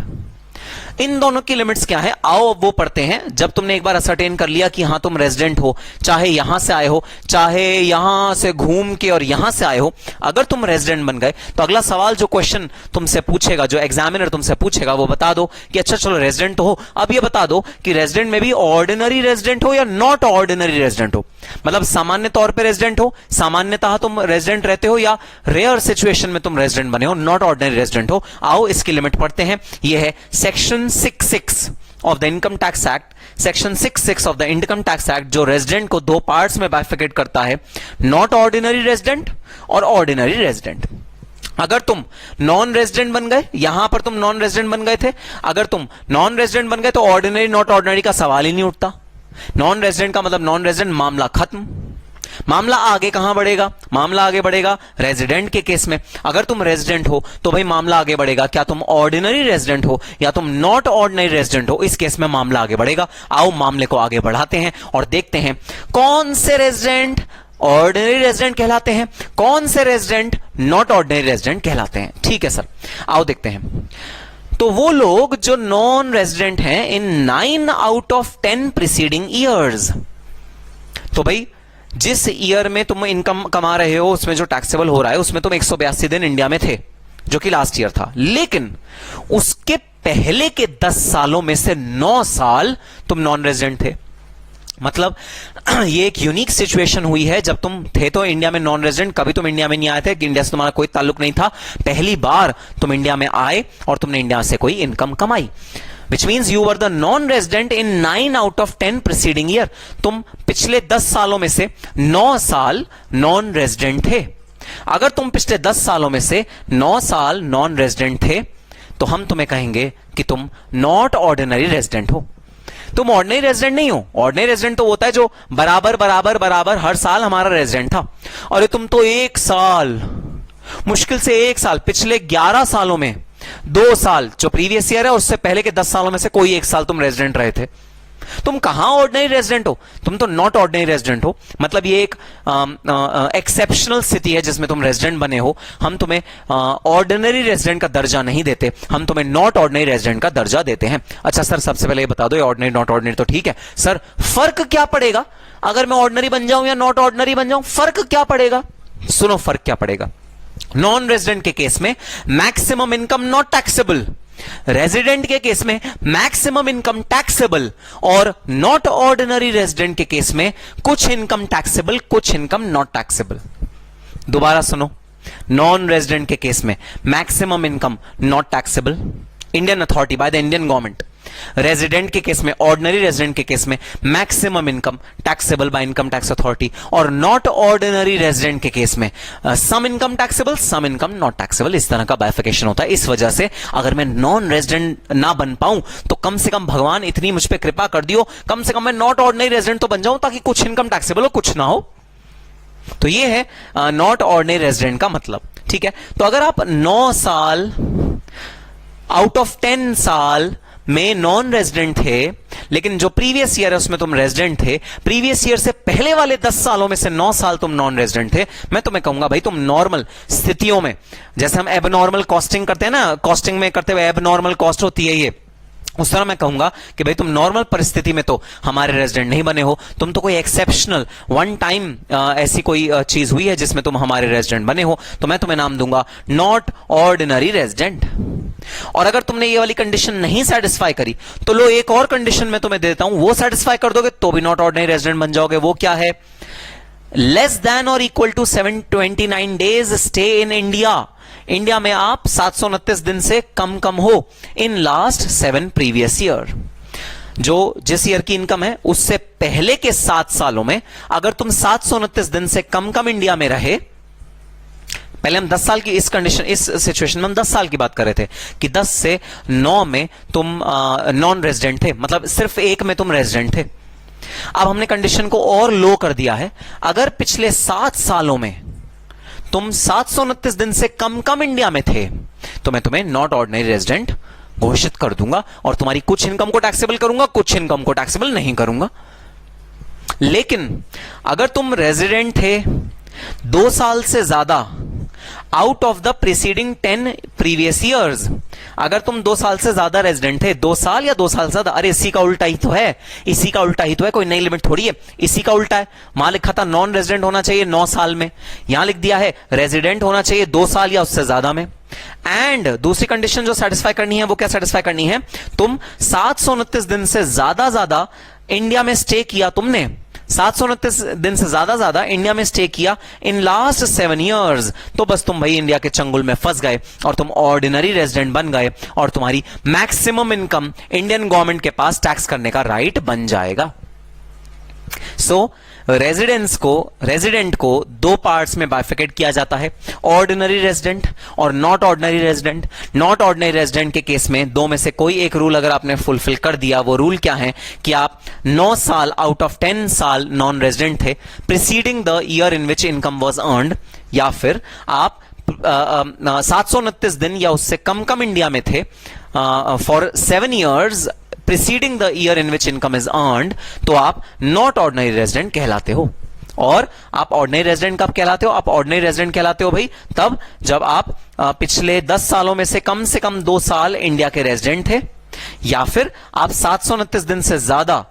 इन दोनों की लिमिट्स क्या है, आओ अब वो पढ़ते हैं। जब तुमने एक बार असर्टेन कर लिया कि हां तुम रेजिडेंट हो, चाहे यहां से आए हो, चाहे यहां से घूम के और यहां से आए हो, अगर तुम रेजिडेंट बन गए तो अगला सवाल जो क्वेश्चन तुमसे पूछेगा, जो एग्जामिनर तुमसे पूछेगा, वो बता दो कि अच्छा चलो रेजिडेंट तो हो, अब ये बता दो कि रेजिडेंट में भी ऑर्डिनरी रेजिडेंट हो या नॉट ऑर्डिनरी रेजिडेंट हो। मतलब सामान्य तौर पर रेजिडेंट हो, सामान्यतः तुम रेजिडेंट रहते हो, या रेयर सिचुएशन में तुम रेजिडेंट बने हो, नॉट ऑर्डिनरी रेजिडेंट हो। आओ इसकी लिमिट पढ़ते हैं। यह है section 66 of the income tax act, section 66 of the income tax act, जो रेजिडेंट को दो पार्ट्स में बाइफिकेट करता है, नॉट ऑर्डिनरी रेजिडेंट और ऑर्डिनरी रेजिडेंट। अगर तुम नॉन रेजिडेंट बन गए, यहां पर तुम नॉन रेजिडेंट बन गए थे, अगर तुम नॉन रेजिडेंट बन गए तो ऑर्डिनरी नॉट ऑर्डिनरी का सवाल ही नहीं उठता। नॉन रेजिडेंट का मतलब नॉन रेजिडेंट, मामला खत्म। मामला आगे कहां बढ़ेगा, मामला आगे बढ़ेगा रेजिडेंट के केस में। अगर तुम रेजिडेंट हो तो भाई मामला आगे बढ़ेगा, क्या तुम ऑर्डिनरी रेजिडेंट हो या तुम नॉट ऑर्डिनरी रेजिडेंट हो, इस केस में मामला आगे बढ़ेगा। आओ मामले को आगे बढ़ाते हैं और देखते हैं कौन से रेजिडेंट ऑर्डिनरी रेजिडेंट कहलाते हैं, कौन से रेजिडेंट नॉट ऑर्डिनरी रेजिडेंट कहलाते हैं। ठीक है सर, आओ देखते हैं। तो वो लोग जो नॉन रेजिडेंट हैं इन 9 आउट ऑफ 10 प्रीसीडिंग ईयर्स, तो भाई जिस ईयर में तुम इनकम कमा रहे हो उसमें जो टैक्सेबल हो रहा है उसमें तुम 182 दिन इंडिया में थे, जो कि लास्ट ईयर था, लेकिन उसके पहले के 10 सालों में से 9 साल तुम नॉन रेजिडेंट थे। मतलब ये एक यूनिक सिचुएशन हुई है, जब तुम थे तो इंडिया में नॉन रेजिडेंट, कभी तुम इंडिया में नहीं आए थे, कि इंडिया से तुम्हारा कोई ताल्लुक नहीं था, पहली बार तुम इंडिया में आए और तुमने इंडिया से कोई इनकम कमाई, which means you were the non-resident in 9 out of 10 preceding year। तुम पिछले 10 सालों में से 9 साल नॉन रेजिडेंट थे। अगर तुम पिछले 10 सालों में से 9 साल नॉन रेजिडेंट थे तो हम तुम्हें कहेंगे कि तुम नॉट ऑर्डिनरी रेजिडेंट हो। तुम ऑर्डिनरी रेजिडेंट नहीं हो। ऑर्डिनरी रेजिडेंट तो होता है जो बराबर बराबर बराबर हर साल हमारा रेजिडेंट था, और तुम तो 1 साल, मुश्किल से 1 साल, पिछले 11 सालों में 2 साल जो प्रीवियस ईयर है उससे पहले के 10 सालों में से कोई 1 साल तुम रेजिडेंट रहे थे। तुम कहां ऑर्डिनरी रेजिडेंट हो, तुम तो नॉट ऑर्डिनरी रेजिडेंट हो। मतलब ये एक एक्सेप्शनल स्थिति है जिसमें तुम रेजिडेंट बने हो। हम तुम्हें ऑर्डिनरी रेजिडेंट का दर्जा नहीं देते, हम तुम्हें नॉट ऑर्डिनरी रेजिडेंट का दर्जा देते हैं। अच्छा सर, सबसे पहले ये बता दो, ये ऑर्डिनरी नॉट ऑर्डिनरी तो ठीक है सर, फर्क क्या पड़ेगा अगर मैं ऑर्डिनरी बन जाऊं या नॉट ऑर्डिनरी बन जाऊं, फर्क क्या पड़ेगा? सुनो फर्क क्या पड़ेगा। नॉन रेजिडेंट के केस में maximum income not taxable, resident के केस में मैक्सिमम इनकम टैक्सेबल, और नॉट ऑर्डिनरी रेजिडेंट के केस में कुछ इनकम टैक्सेबल, कुछ इनकम नॉट टैक्सेबल। दोबारा सुनो, नॉन रेजिडेंट के केस में maximum income not taxable, Indian authority by the Indian government. Resident के केस में, ऑर्डिनरी रेजिडेंट के केस में maximum income taxable by income tax authority, और नॉट ऑर्डिनरी रेजिडेंट के केस में some income taxable, some income not taxable. इस तरह का बाइफिकेशन होता है। इस वजह से अगर मैं नॉन रेजिडेंट ना बन पाऊं तो कम से कम भगवान इतनी मुझ पर कृपा कर दियो, कम से कम मैं नॉट ऑर्डिनरी रेजिडेंट तो बन जाऊं, ताकि कुछ इनकम टैक्सेबल हो कुछ ना हो। तो ये है नॉट ऑर्डिनरी रेजिडेंट का मतलब। ठीक है, तो अगर आप 9 साल आउट ऑफ 10 साल में नॉन रेजिडेंट थे, लेकिन जो प्रीवियस ईयर है उसमें तुम रेजिडेंट थे, प्रीवियस ईयर से पहले वाले 10 सालों में से 9 साल तुम नॉन रेजिडेंट थे, मैं तुम्हें कहूंगा भाई तुम नॉर्मल स्थितियों में, जैसे हम एबनॉर्मल कॉस्टिंग करते हैं ना, कॉस्टिंग में करते हुए एबनॉर्मल कॉस्ट होती है ये, उस तरह मैं कहूंगा कि भाई तुम नॉर्मल परिस्थिति में तो हमारे रेजिडेंट नहीं बने हो, तुम तो कोई एक्सेप्शनल वन टाइम ऐसी कोई चीज हुई है जिसमें तुम हमारे रेजिडेंट बने हो, तो मैं तुम्हें नाम दूंगा नॉट ऑर्डिनरी रेजिडेंट। और अगर तुमने ये वाली कंडीशन नहीं सेटिस्फाई करी तो लो एक और कंडीशन मैं तुम्हें देता हूं, वो सेटिस्फाई कर दोगे तो भी नॉट ऑर्डिनरी रेजिडेंट बन जाओगे। वो क्या है? लेस देन और equal to 729 days stay in India, India में आप 729 दिन से कम हो इन लास्ट 7 प्रीवियस ईयर। जो जिस ईयर की इनकम है उससे पहले के 7 सालों में अगर तुम 729 दिन से कम इंडिया में रहे, पहले हम 10 साल की इस कंडीशन, इस सिचुएशन में हम 10 साल की बात कर रहे थे कि 10 से 9 में तुम नॉन रेजिडेंट थे, मतलब सिर्फ एक में तुम रेजिडेंट थे। अब हमने कंडीशन को और लो कर दिया है, अगर पिछले 7 सालों में तुम 729 दिन से कम इंडिया में थे तो मैं तुम्हें नॉट ऑर्डिनरी रेजिडेंट घोषित कर दूंगा और तुम्हारी कुछ इनकम को टैक्सेबल करूंगा, कुछ इनकम को टैक्सेबल नहीं करूंगा। लेकिन अगर तुम रेजिडेंट थे 2 साल से ज्यादा out of the preceding 10 previous years, अगर तुम 2 साल से ज्यादा रेजिडेंट थे, 2 साल या 2 साल से ज्यादा, अरे इसी का उल्टा ही तो है, इसी का उल्टा ही तो है, कोई नई लिमिट थोड़ी है, इसी का उल्टा है। वहां लिखा था नॉन रेजिडेंट होना चाहिए 9 साल में, यहां लिख दिया है रेजिडेंट होना चाहिए 2 साल या उससे ज्यादा में। एंड दूसरी कंडीशन जो सेटिस्फाई करनी है वो क्या सेटिस्फाई करनी है, तुम 729 दिन से ज्यादा इंडिया में स्टे किया, तुमने 729 दिन से ज्यादा इंडिया में स्टे किया इन लास्ट 7 ईयर्स, तो बस तुम भाई इंडिया के चंगुल में फंस गए और तुम ऑर्डिनरी रेजिडेंट बन गए और तुम्हारी मैक्सिमम इनकम इंडियन गवर्नमेंट के पास टैक्स करने का राइट बन जाएगा। सो रेजिडेंट को 2 पार्ट्स में बाइफिकेट किया जाता है, ऑर्डिनरी रेजिडेंट और not ordinary resident. Not ordinary resident के केस में 2 में से कोई एक रूल अगर आपने फुलफिल कर दिया, वो रूल क्या है कि आप 9 साल आउट ऑफ 10 साल नॉन रेजिडेंट थे preceding the year in which income was earned, या फिर आप 729 दिन या उससे कम इंडिया में थे for 7 years preceding the year in which income is earned, तो आप नॉट ऑर्डिनरी रेजिडेंट कहलाते हो। और आप ऑर्डिनरी रेजिडेंट कब कहलाते हो? आप ऑर्डिनरी रेजिडेंट कहलाते हो भाई तब जब आप पिछले 10 सालों में से कम 2 साल इंडिया के रेजिडेंट थे, या फिर आप 729 दिन से ज्यादा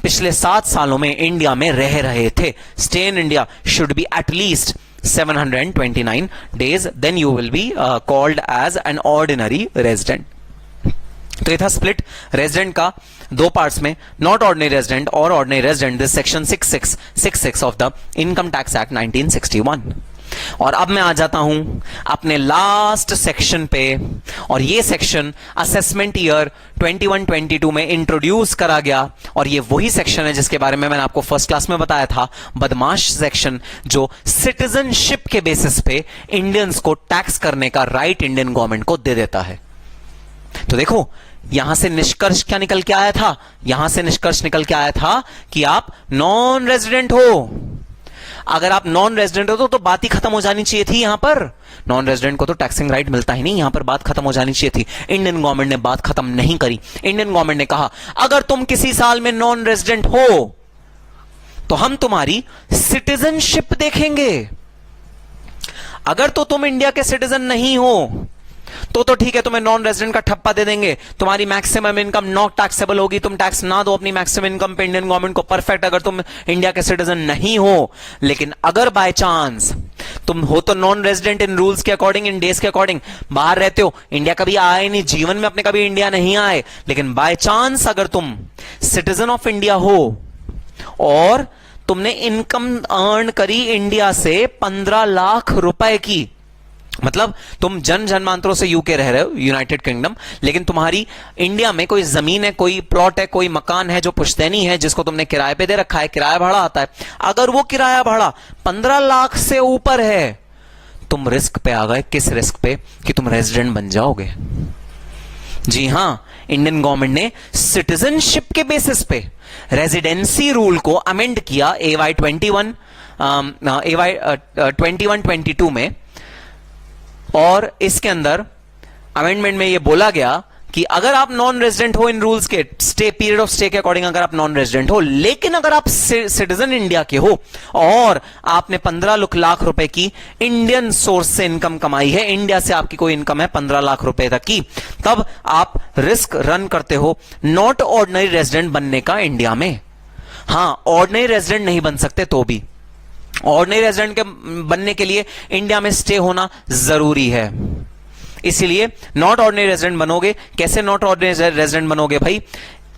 पिछले 7 सालों में इंडिया में रह रहे थे। Stay in India should be at least 729 days, then you will be called as an ordinary resident। तो ये था स्प्लिट रेजिडेंट का 2 पार्ट्स में, नॉट ऑर्डिनरी रेजिडेंट और ordinary resident, this section 66 of the income tax act 1961। और अब मैं आ जाता हूं अपने लास्ट सेक्शन पे, और ये सेक्शन असेसमेंट ईयर 21-22 में इंट्रोड्यूस करा गया, और ये वही सेक्शन है जिसके बारे में मैंने आपको फर्स्ट क्लास में बताया था, बदमाश सेक्शन, जो सिटीजनशिप के बेसिस पे इंडियंस को टैक्स करने का राइट इंडियन गवर्नमेंट को दे देता है। तो देखो यहां से निष्कर्ष क्या निकल के आया था, यहां से निष्कर्ष निकल के आया था कि आप नॉन रेजिडेंट हो। अगर आप नॉन रेजिडेंट हो तो बात ही खत्म हो जानी चाहिए थी। यहां पर नॉन रेजिडेंट को तो टैक्सिंग राइट मिलता ही नहीं, यहां पर बात खत्म हो जानी चाहिए थी। इंडियन गवर्नमेंट ने बात खत्म नहीं करी। इंडियन गवर्नमेंट ने कहा अगर तुम किसी साल में नॉन रेजिडेंट हो तो हम तुम्हारी सिटीजनशिप देखेंगे। अगर तो तुम इंडिया के सिटीजन नहीं हो तो ठीक है, तुम्हें नॉन रेजिडेंट का ठप्पा दे देंगे, तुम्हारी मैक्सिमम इनकम नॉट टैक्सेबल होगी, तुम टैक्स ना दो अपनी मैक्सिमम इनकम पे इंडियन गवर्नमेंट को, परफेक्ट, अगर तुम इंडिया के सिटीजन नहीं हो। लेकिन अगर बाय चांस तुम हो तो नॉन रेजिडेंट इन रूल्स के अकॉर्डिंग, इन डेज के अकॉर्डिंग, बाहर रहते हो, इंडिया कभी आए नहीं, जीवन में अपने कभी इंडिया नहीं आए, लेकिन बाय चांस अगर तुम सिटीजन ऑफ इंडिया हो और तुमने इनकम अर्न करी इंडिया से 15 लाख रुपए की, मतलब तुम जन्मांतरों से यूके रह रहे हो, यूनाइटेड किंगडम, लेकिन तुम्हारी इंडिया में कोई जमीन है, कोई प्लॉट है, कोई मकान है जो पुश्तैनी है, जिसको तुमने किराए पे दे रखा है, किराया भाड़ा आता है, अगर वो किराया भाड़ा 15 लाख से ऊपर है, तुम रिस्क पे आ गए। किस रिस्क पे? कि तुम रेजिडेंट बन जाओगे। जी हां, इंडियन गवर्नमेंट ने सिटीजनशिप के बेसिस पे रेजिडेंसी रूल को अमेंड किया AY 21-22 में, और इसके अंदर अमेंडमेंट में यह बोला गया कि अगर आप नॉन रेजिडेंट हो इन रूल्स के स्टे पीरियड ऑफ स्टे के अकॉर्डिंग, अगर आप नॉन रेजिडेंट हो, लेकिन अगर आप सिटीजन इंडिया के हो और आपने 15 लाख रुपए की इंडियन सोर्स से इनकम कमाई है, इंडिया से आपकी कोई इनकम है 15 लाख रुपए तक की, तब आप रिस्क रन करते हो नॉट ऑर्डिनरी रेजिडेंट बनने का इंडिया में। हां, ऑर्डिनरी रेजिडेंट नहीं बन सकते, तो भी ऑर्डिनरी रेजिडेंट के बनने के लिए इंडिया में स्टे होना जरूरी है। इसीलिए नॉट ऑर्डिनरी रेजिडेंट बनोगे। कैसे नॉट ऑर्डिनरी रेजिडेंट बनोगे भाई?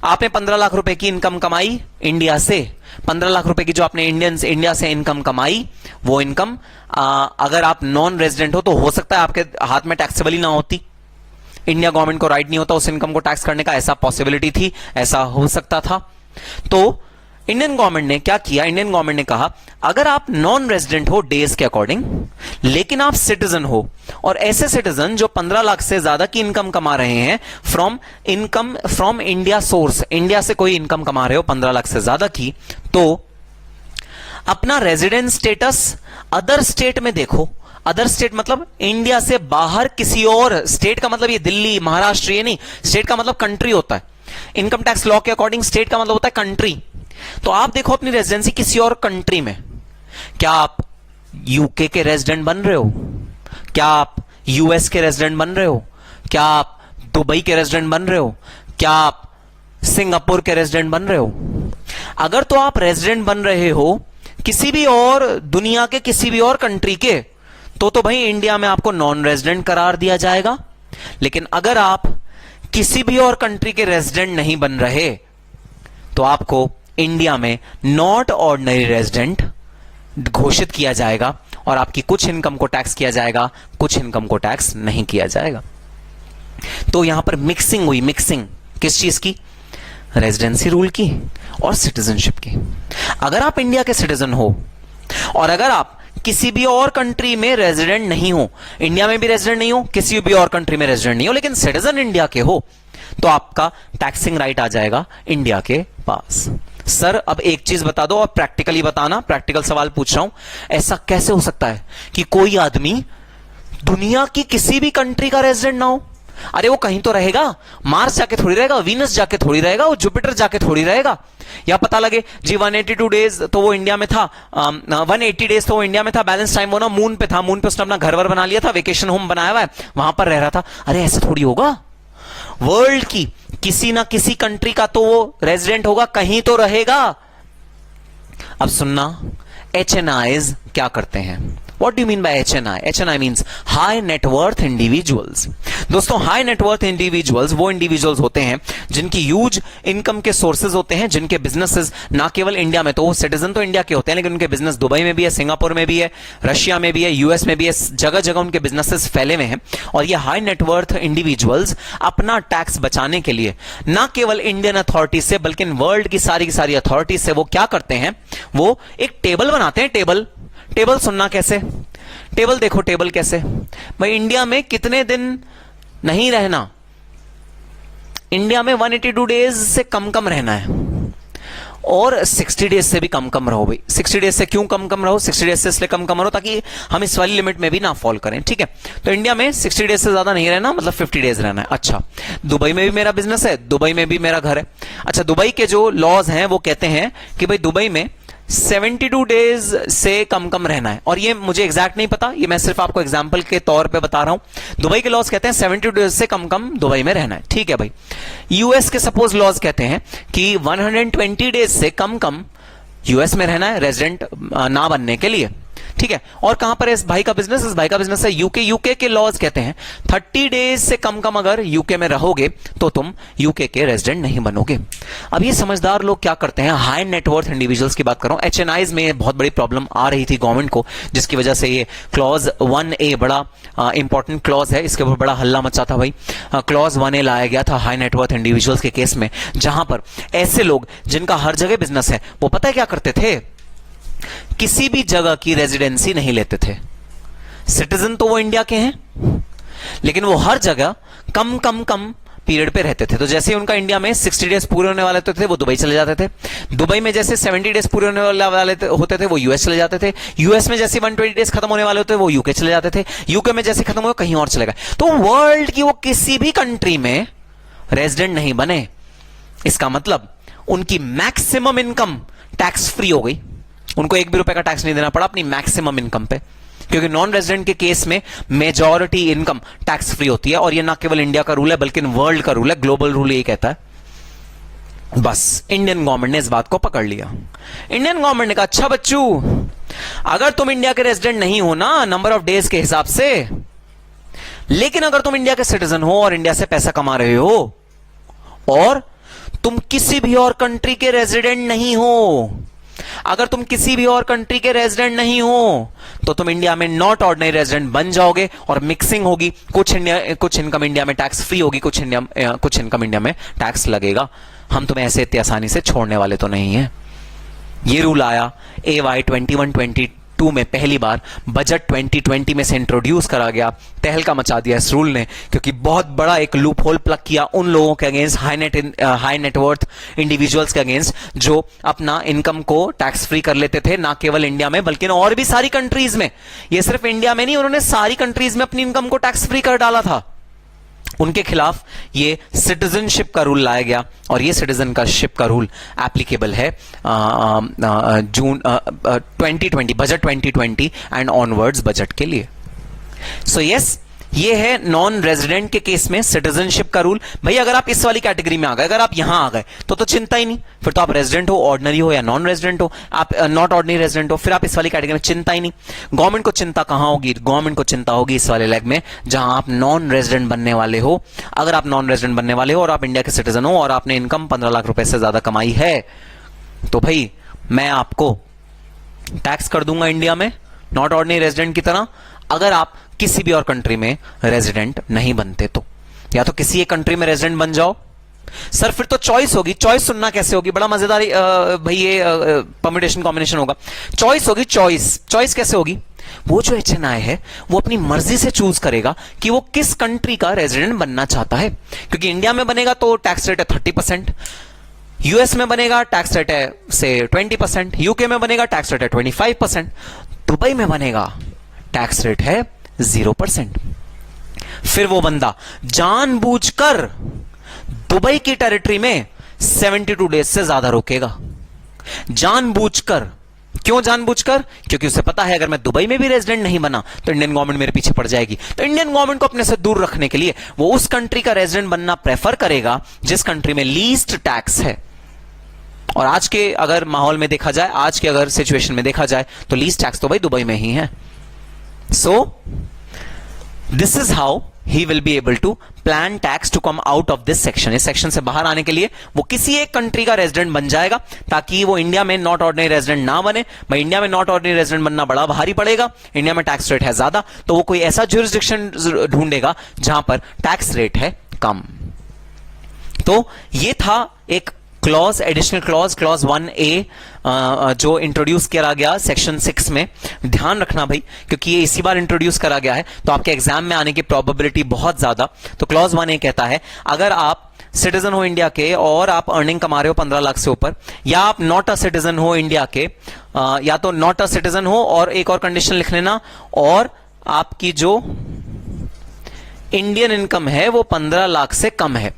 आपने 15 लाख रुपए की इनकम कमाई इंडिया से, 15 लाख रुपए की जो आपने इंडिया से इनकम कमाई, वो इनकम अगर आप नॉन रेजिडेंट हो तो हो सकता है आपके हाथ में टैक्सेबल ही ना होती, इंडिया गवर्नमेंट को राइट नहीं होता उस इनकम को टैक्स करने का, ऐसा पॉसिबिलिटी थी, ऐसा हो सकता था। तो इंडियन गवर्नमेंट ने क्या किया, इंडियन गवर्नमेंट ने कहा अगर आप नॉन रेजिडेंट हो डेज के अकॉर्डिंग, लेकिन आप सिटीजन हो, और ऐसे सिटीजन जो 15 लाख से ज्यादा की इनकम कमा रहे हैं फ्रॉम इंडिया सोर्स, इंडिया से कोई इनकम कमा रहे हो 15 लाख से ज्यादा की, तो अपना रेजिडेंट स्टेटस अदर स्टेट में देखो। अदर स्टेट मतलब इंडिया से बाहर किसी और स्टेट का मतलब ये दिल्ली महाराष्ट्र ये नहीं, स्टेट का मतलब कंट्री होता है। इनकम टैक्स लॉ के अकॉर्डिंग स्टेट का मतलब होता है कंट्री। तो आप देखो अपनी रेजिडेंसी किसी और कंट्री में, क्या आप यूके के रेजिडेंट बन रहे हो, क्या आप यूएस के रेजिडेंट बन रहे हो, क्या आप दुबई के रेजिडेंट बन रहे हो, क्या आप सिंगापुर के रेजिडेंट बन रहे हो। अगर तो आप रेजिडेंट बन रहे हो किसी भी और दुनिया के किसी भी और कंट्री के, तो भाई इंडिया में आपको नॉन रेजिडेंट करार दिया जाएगा। लेकिन अगर आप किसी भी और कंट्री के रेजिडेंट नहीं बन रहे तो आपको इंडिया में नॉट ऑर्डिनरी रेजिडेंट घोषित किया जाएगा और आपकी कुछ इनकम को टैक्स किया जाएगा, कुछ इनकम को टैक्स नहीं किया जाएगा। तो यहां पर मिक्सिंग हुई, मिक्सिंग किस चीज की, रेजिडेंसी रूल की और सिटीजनशिप की। अगर आप इंडिया के सिटीजन हो और अगर आप किसी भी और कंट्री में रेजिडेंट नहीं हो, इंडिया में भी रेजिडेंट नहीं हो, किसी भी और कंट्री में रेजिडेंट नहीं हो, लेकिन सिटीजन इंडिया के हो, तो आपका टैक्सिंग राइट आ जाएगा इंडिया के पास। सर अब एक चीज बता दो और प्रैक्टिकली बताना, प्रैक्टिकल सवाल पूछ रहा हूं, ऐसा कैसे हो सकता है कि कोई आदमी दुनिया की किसी भी कंट्री का रेजिडेंट ना हो? अरे वो कहीं तो रहेगा, मार्स जाके थोड़ी रहेगा, वीनस जाके थोड़ी रहेगा, वो जुपिटर जाके थोड़ी रहेगा। या पता लगे जी 182 डेज तो वो इंडिया में था, 180 डेज तो वो इंडिया में था, बैलेंस टाइम वो ना मून पे था, मून पे उसने अपना घर वर बना लिया था, वेकेशन होम बनाया हुआ है, वहां पर रह रहा था। अरे ऐसे थोड़ी होगा, वर्ल्ड की किसी ना किसी कंट्री का तो वो रेजिडेंट होगा, कहीं तो रहेगा। अब सुनना, HNIs क्या करते हैं? What do you mean by HNI? HNI means high net worth individuals. दोस्तों हाई नेटवर्थ इंडिविजुअल्स वो इंडिविजुअल्स होते हैं जिनकी ह्यूज इनकम के सोर्सेज होते हैं, जिनके बिजनेसेस ना केवल इंडिया में, तो वो सिटीजन तो इंडिया के होते हैं लेकिन उनके बिजनेस दुबई में भी है, सिंगापुर में भी है, रशिया में भी है, यूएस में भी है, जगह जगह उनके बिजनेसेस फैले हुए हैं। और ये हाई नेटवर्थ इंडिविजुअल्स अपना टैक्स बचाने के लिए ना केवल इंडियन अथॉरिटी से बल्कि वर्ल्ड की सारी अथॉरिटी से वो क्या करते हैं, वो एक टेबल बनाते हैं। टेबल सुनना कैसे, टेबल देखो, टेबल कैसे भाई, इंडिया में कितने दिन नहीं रहना, इंडिया में 182 डेज से कम रहना है और 60 डेज से भी कम रहो भाई। 60 डेज से क्यों कम रहो, 60 डेज से इसलिए कम रहो ताकि हम इस वाली लिमिट में भी ना फॉल करें, ठीक है। तो इंडिया में 60 डेज से ज्यादा नहीं रहना, मतलब 50 डेज रहना है। अच्छा, दुबई में भी मेरा बिजनेस है, दुबई में भी मेरा घर है। अच्छा, दुबई के जो लॉज हैं वो कहते हैं कि भाई दुबई में 72 डेज से कम रहना है, और ये मुझे एग्जैक्ट नहीं पता, ये मैं सिर्फ आपको एग्जांपल के तौर पे बता रहा हूं। दुबई के लॉज कहते हैं 72 डेज से कम दुबई में रहना है, ठीक है भाई। यूएस के सपोज लॉज कहते हैं कि 120 डेज से कम यूएस में रहना है रेजिडेंट ना बनने के लिए, ठीक है। और कहां पर है इस भाई का बिजनेस, इस भाई का बिजनेस है यूके के लॉज कहते हैं 30 डेज से कम अगर यूके में रहोगे तो तुम यूके के रेजिडेंट नहीं बनोगे। अब ये समझदार लोग क्या करते हैं, हाई नेटवर्थ इंडिविजुअल्स की बात कर रहा हूं। HNIs में बहुत बड़ी प्रॉब्लम आ रही थी गवर्नमेंट को, जिसकी वजह से ये क्लॉज 1A बड़ा इंपॉर्टेंट क्लॉज है, इसके ऊपर बड़ा हल्ला मचा था भाई। क्लॉज 1A लाया गया था हाई नेटवर्थ इंडिविजुअल्स के केस में, जहां पर ऐसे लोग जिनका हर जगह बिजनेस है वो पता है क्या करते थे, किसी भी जगह की रेजिडेंसी नहीं लेते थे। सिटीजन तो वो इंडिया के हैं लेकिन वो हर जगह कम पीरियड पे रहते थे। तो जैसे उनका इंडिया में 60 डेज पूरे होने वाले थे वो दुबई चले जाते थे, दुबई में जैसे 70 डेज पूरे होने वाले होते थे वो यूएस चले जाते थे, यूएस में जैसे 120 डेज खत्म होने वाले होते थे वो यूके चले जाते थे, यूके में जैसे खत्म हुए कहीं और चले गए। तो वर्ल्ड की वो किसी भी कंट्री में रेजिडेंट नहीं बने, इसका मतलब उनकी मैक्सिमम इनकम टैक्स फ्री हो गई, उनको एक भी रुपए का टैक्स नहीं देना पड़ा अपनी मैक्सिमम इनकम पे, क्योंकि नॉन रेजिडेंट के केस में मेजॉरिटी इनकम टैक्स फ्री होती है। और ये ना केवल इंडिया का रूल है बल्कि वर्ल्ड का रूल है, ग्लोबल रूल ये कहता है। बस इंडियन गवर्नमेंट ने इस बात को पकड़ लिया। इंडियन गवर्नमेंट ने कहा अच्छा बच्चू, अगर तुम इंडिया के रेजिडेंट नहीं हो ना नंबर ऑफ डेज के हिसाब से, लेकिन अगर तुम इंडिया के सिटीजन हो और इंडिया से पैसा कमा रहे हो और तुम किसी भी और कंट्री के रेजिडेंट नहीं हो, अगर तुम किसी भी और कंट्री के रेजिडेंट नहीं हो तो तुम इंडिया में नॉट ऑर्डिनरी रेजिडेंट बन जाओगे और मिक्सिंग होगी, कुछ इनकम इंडिया में टैक्स फ्री होगी, कुछ इनकम इंडिया में टैक्स लगेगा। हम तुम्हें ऐसे इतनी आसानी से छोड़ने वाले तो नहीं है। ये रूल आया AY 21-22 में, पहली बार बजट 2020 में से इंट्रोड्यूस करा गया। तहलका मचा दिया इस रूल ने, क्योंकि बहुत बड़ा एक लूप होल प्लग किया उन लोगों के अगेंस्ट, हाई नेटवर्थ इंडिविजुअल्स के अगेंस्ट, जो अपना इनकम को टैक्स फ्री कर लेते थे, ना केवल इंडिया में बल्कि और भी सारी कंट्रीज में। ये सिर्फ इंडिया में नहीं, उन्होंने सारी कंट्रीज में अपनी इनकम को टैक्स फ्री कर डाला था। उनके खिलाफ ये सिटीजनशिप का रूल लाया गया और ये सिटीजनशिप का रूल एप्लीकेबल है जून 2020 बजट 2020 एंड ऑनवर्ड्स बजट के लिए। सो यस, ये है नॉन रेजिडेंट के केस में सिटीजनशिप का रूल। भाई अगर आप इस वाली कैटेगरी में आ गए, अगर आप यहां आ गए तो चिंता ही नहीं, फिर तो आप रेजिडेंट हो, ऑर्डिनरी हो या नॉन रेजिडेंट हो, आप नॉट ऑर्डिनरी रेजिडेंट हो, फिर आप इस वाली कैटेगरी में चिंता ही नहीं। गवर्नमेंट को चिंता कहां होगी? गवर्नमेंट को चिंता होगी इस वाले लेग में जहां आप नॉन रेजिडेंट बनने वाले हो। अगर आप नॉन रेजिडेंट बनने वाले हो और आप इंडिया के सिटीजन हो और आपने इनकम 15 लाख रुपए से ज्यादा कमाई है, तो भाई मैं आपको टैक्स कर दूंगा इंडिया में नॉट ऑर्डिनरी रेजिडेंट की तरह, अगर आप किसी भी और कंट्री में रेजिडेंट नहीं बनते तो। या तो किसी एक कंट्री में रेजिडेंट बन जाओ। सर फिर तो चॉइस होगी। चॉइस सुनना कैसे होगी? बड़ा मजेदार भाई ये परम्यूटेशन कॉम्बिनेशन होगा। चॉइस होगी। चॉइस कैसे होगी? वो जो HNI है वो अपनी मर्जी से चूज करेगा कि वो किस कंट्री का रेजिडेंट बनना चाहता है। क्योंकि इंडिया में बनेगा तो टैक्स रेट है 30%, यूएस में बनेगा टैक्स रेट है से 20%, यूके में बनेगा टैक्स रेट है 25%, दुबई में बनेगा टैक्स रेट है 0%। फिर वो बंदा जानबूझकर दुबई की टेरिटरी में 72 डेज से ज्यादा रोकेगा। जानबूझकर। क्यों जानबूझकर? क्योंकि उसे पता है अगर मैं दुबई में भी रेजिडेंट नहीं बना तो इंडियन गवर्नमेंट मेरे पीछे पड़ जाएगी। तो इंडियन गवर्नमेंट को अपने से दूर रखने के लिए वो उस कंट्री का रेजिडेंट बनना प्रेफर करेगा जिस कंट्री में लीस्ट टैक्स है। और आज के अगर माहौल में देखा जाए, आज के अगर सिचुएशन में देखा जाए तो लीस्ट टैक्स तो भाई दुबई में ही है। So this is how he will be able to plan tax to come out of this section। इस सेक्शन से बाहर आने के लिए वो किसी एक कंट्री का रेजिडेंट बन जाएगा ताकि वो इंडिया में नॉट ऑर्डिनरी रेजिडेंट ना बने। भाई इंडिया में नॉट ऑर्डिनरी रेजिडेंट बनना बड़ा भारी पड़ेगा, इंडिया में टैक्स रेट है ज्यादा, तो वो कोई ऐसा ज्यूरिसडिक्शन ढूंढेगा जहां पर टैक्स रेट है कम। तो ये था एक क्लॉज, एडिशनल क्लॉज 1A जो इंट्रोड्यूस करा गया सेक्शन 6 में। ध्यान रखना भाई, क्योंकि ये इसी बार इंट्रोड्यूस करा गया है तो आपके एग्जाम में आने की प्रोबेबिलिटी बहुत ज्यादा। तो क्लॉज 1A कहता है अगर आप सिटीजन हो इंडिया के और आप अर्निंग कमा रहे हो 15 लाख से ऊपर, या आप नॉट अ सिटीजन हो इंडिया के, या तो नॉट अ सिटीजन हो और एक और कंडीशन लिख लेना, और आपकी जो इंडियन इनकम है वो 15 लाख से कम है।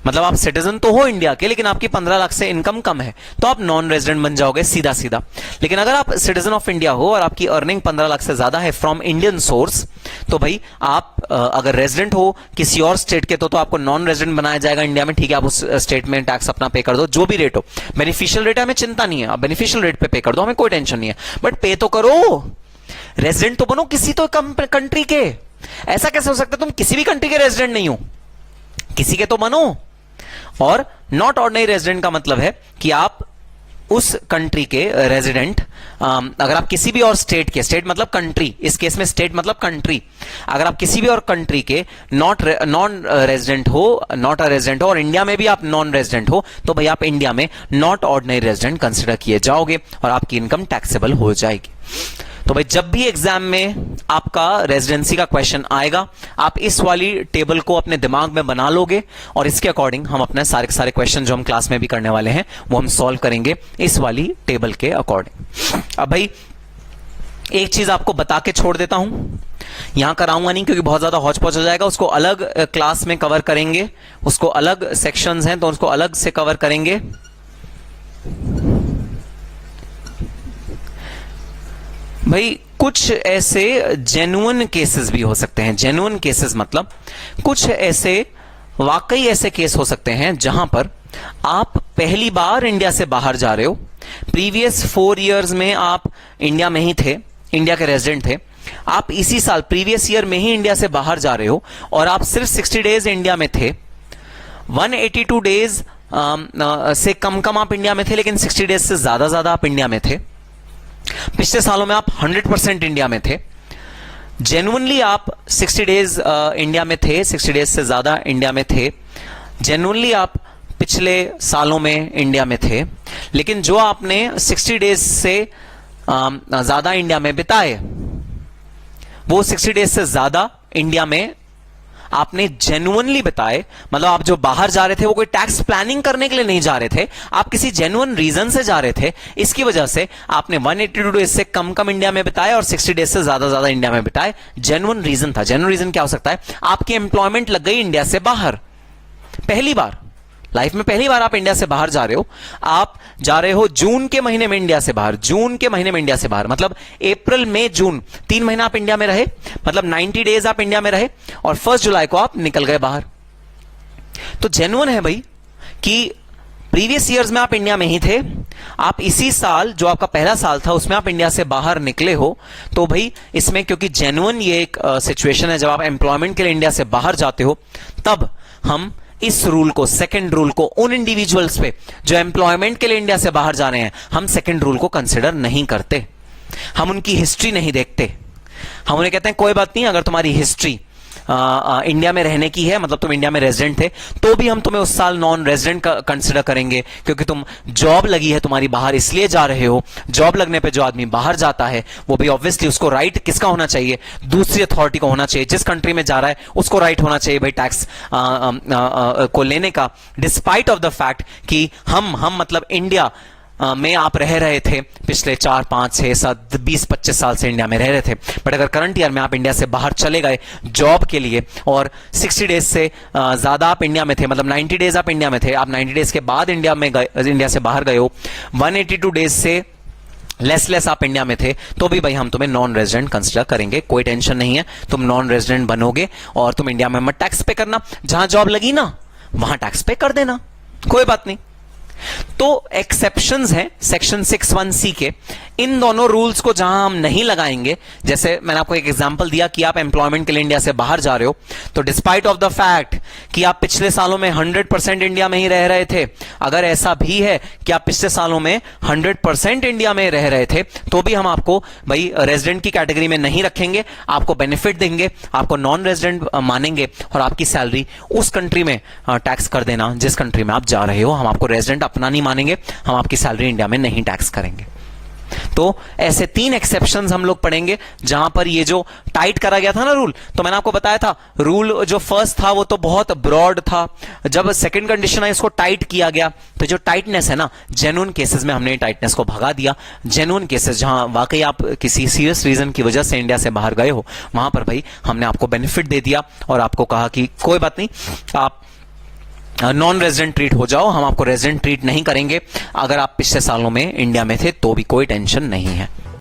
मतलब आप सिटीजन तो हो इंडिया के लेकिन आपकी 15 लाख से इनकम कम है, तो आप नॉन रेजिडेंट बन जाओगे सीधा सीधा। लेकिन अगर आप सिटीजन ऑफ इंडिया हो और आपकी अर्निंग 15 लाख से ज्यादा है फ्रॉम इंडियन सोर्स, तो भाई आप अगर रेजिडेंट हो किसी और स्टेट के तो आपको नॉन रेजिडेंट बनाया जाएगा इंडिया में। ठीक है, आप उस स्टेट में टैक्स अपना पे कर दो, जो भी रेट हो। बेनिफिशियल रेट है, हमें चिंता नहीं है, आप बेनिफिशियल रेट पे पे कर दो, हमें कोई टेंशन नहीं है, बट पे तो करो। रेजिडेंट तो बनो किसी तो कंट्री के। ऐसा कैसे हो सकता है तुम किसी भी कंट्री के रेजिडेंट नहीं हो? किसी के तो बनो। और नॉट ऑर्डिनरी रेजिडेंट का मतलब है कि आप उस कंट्री के रेजिडेंट, अगर आप किसी भी और स्टेट के, स्टेट मतलब कंट्री, इस केस में स्टेट मतलब कंट्री, अगर आप किसी भी और कंट्री के नॉन रेजिडेंट हो, नॉट अ रेजिडेंट हो, और इंडिया में भी आप नॉन रेजिडेंट हो, तो भाई आप इंडिया में नॉट ऑर्डिनरी रेजिडेंट कंसिडर किए जाओगे और आपकी इनकम टैक्सेबल हो जाएगी। तो भाई जब भी एग्जाम में आपका रेजिडेंसी का क्वेश्चन आएगा, आप इस वाली टेबल को अपने दिमाग में बना लोगे और इसके अकॉर्डिंग हम अपने सारे के सारे क्वेश्चन जो हम क्लास में भी करने वाले हैं वो हम सॉल्व करेंगे इस वाली टेबल के अकॉर्डिंग। अब भाई एक चीज आपको बता के छोड़ देता हूं, यहां कराऊंगा नहीं क्योंकि बहुत ज्यादा हौच पौच हो जाएगा, उसको अलग क्लास में कवर करेंगे, उसको अलग सेक्शंस हैं तो उसको अलग से कवर करेंगे। भाई कुछ ऐसे जेन्युइन केसेस भी हो सकते हैं। जेन्युइन केसेस मतलब कुछ ऐसे वाकई ऐसे केस हो सकते हैं जहां पर आप पहली बार इंडिया से बाहर जा रहे हो, प्रीवियस 4 इयर्स में आप इंडिया में ही थे, इंडिया के रेजिडेंट थे, आप इसी साल प्रीवियस ईयर में ही इंडिया से बाहर जा रहे हो और आप सिर्फ 60 डेज इंडिया में थे, 182 डेज से कम आप इंडिया में थे, लेकिन 60 डेज से ज्यादा आप इंडिया में थे। पिछले सालों में आप 100% इंडिया में थे। जेन्युइनली आप 60 डेज इंडिया में थे, 60 डेज से ज्यादा इंडिया में थे। जेन्युइनली आप पिछले सालों में इंडिया में थे, लेकिन जो आपने 60 डेज से ज्यादा इंडिया में बिताए, वो 60 डेज से ज्यादा इंडिया में आपने जेन्युइनली बिताए। मतलब आप जो बाहर जा रहे थे वो कोई टैक्स प्लानिंग करने के लिए नहीं जा रहे थे, आप किसी जेन्युइन रीजन से जा रहे थे। इसकी वजह से आपने 182 डेज से कम इंडिया में बिताए और 60 डेज से ज्यादा इंडिया में बिताए। जेन्युइन रीजन था। जेन्युइन रीजन क्या हो सकता है? आपकी एम्प्लॉयमेंट लग गई इंडिया से बाहर, पहली बार लाइफ में, पहली बार आप इंडिया से बाहर जा रहे हो। आप जा रहे हो जून के महीने में इंडिया से बाहर, जून के महीने में इंडिया से बाहर, मतलब अप्रैल मई जून 3 महीना आप इंडिया में रहे, मतलब 90 डेज आप इंडिया में रहे और 1 जुलाई को आप निकल गए बाहर। तो जेन्युइन है भाई कि प्रीवियस ईयर्स में आप इंडिया में ही थे, आप इसी साल जो आपका पहला साल था उसमें आप इंडिया से बाहर निकले हो। तो भाई इसमें क्योंकि जेन्युइन ये एक सिचुएशन है, जब आप एम्प्लॉयमेंट के लिए इंडिया से बाहर जाते हो, तब हम इस रूल को, सेकंड रूल को, उन इंडिविजुअल्स पे जो एम्प्लॉयमेंट के लिए इंडिया से बाहर जा रहे हैं, हम सेकंड रूल को कंसिडर नहीं करते। हम उनकी हिस्ट्री नहीं देखते। हम उन्हें कहते हैं कोई बात नहीं, अगर तुम्हारी हिस्ट्री इंडिया में रहने की है, मतलब तुम इंडिया में रेजिडेंट थे, तो भी हम तुम्हें उस साल नॉन रेजिडेंट कंसिडर करेंगे, क्योंकि तुम जॉब लगी है तुम्हारी बाहर, इसलिए जा रहे हो। जॉब लगने पे जो आदमी बाहर जाता है वो भी ऑब्वियसली उसको राइट किसका होना चाहिए? दूसरी अथॉरिटी को होना चाहिए। जिस कंट्री में जा रहा है उसको राइट होना चाहिए भाई टैक्स को लेने का, डिस्पाइट ऑफ द फैक्ट कि हम मतलब इंडिया में आप रह रहे थे पिछले 4, 5, 6, 7, 20, 25 साल से इंडिया में रह रहे थे। बट अगर करंट ईयर में आप इंडिया से बाहर चले गए जॉब के लिए और 60 डेज से ज्यादा आप इंडिया में थे, मतलब 90 डेज आप इंडिया में थे, आप 90 डेज के बाद इंडिया से बाहर गए हो, 182 डेज से लेस आप इंडिया में थे, तो भी भाई हम तुम्हें नॉन रेजिडेंट कंसिडर करेंगे। कोई टेंशन नहीं है, तुम नॉन रेजिडेंट बनोगे और तुम इंडिया में मत टैक्स पे करना, जहां जॉब लगी ना वहां टैक्स पे कर देना, कोई बात नहीं। तो एक्सेप्शंस हैं सेक्शन 61C के। इन दोनों रूल्स को जहां हम नहीं लगाएंगे, जैसे मैंने आपको एक एग्जांपल दिया कि आप एम्प्लॉयमेंट के लिए इंडिया से बाहर जा रहे हो, तो डिस्पाइट ऑफ द फैक्ट कि आप पिछले सालों में 100% इंडिया में ही रह रहे थे, अगर ऐसा भी है कि आप पिछले सालों में 100% इंडिया में रह रहे थे, तो भी हम आपको भाई रेजिडेंट की कैटेगरी में नहीं रखेंगे, आपको बेनिफिट देंगे, आपको नॉन रेजिडेंट मानेंगे और आपकी सैलरी उस कंट्री में टैक्स कर देना जिस कंट्री में आप जा रहे हो। हम आपको रेजिडेंट अपना नहीं मानेंगे, हम आपकी सैलरी इंडिया में नहीं टैक्स करेंगे। तो ऐसे 3 एक्सेप्शंस हम लोग पढ़ेंगे जहां पर ये जो टाइट करा गया था ना रूल, तो मैंने आपको बताया था रूल जो फर्स्ट था वो तो बहुत ब्रॉड था, जब सेकंड कंडीशन आई उसको टाइट किया गया। तो जो टाइटनेस है ना, जेन्युइन केसेस में हमने टाइटनेस को भगा दिया। जेन्युइन केसेस जहां वाकई आप किसी सीरियस रीजन की वजह से इंडिया से बाहर गए हो, वहां पर भाई हमने आपको बेनिफिट दे दिया और आपको कहा कि कोई बात नहीं, आप नॉन रेजिडेंट ट्रीट हो जाओ, हम आपको रेजिडेंट ट्रीट नहीं करेंगे। अगर आप पिछले सालों में इंडिया में थे तो भी कोई टेंशन नहीं है।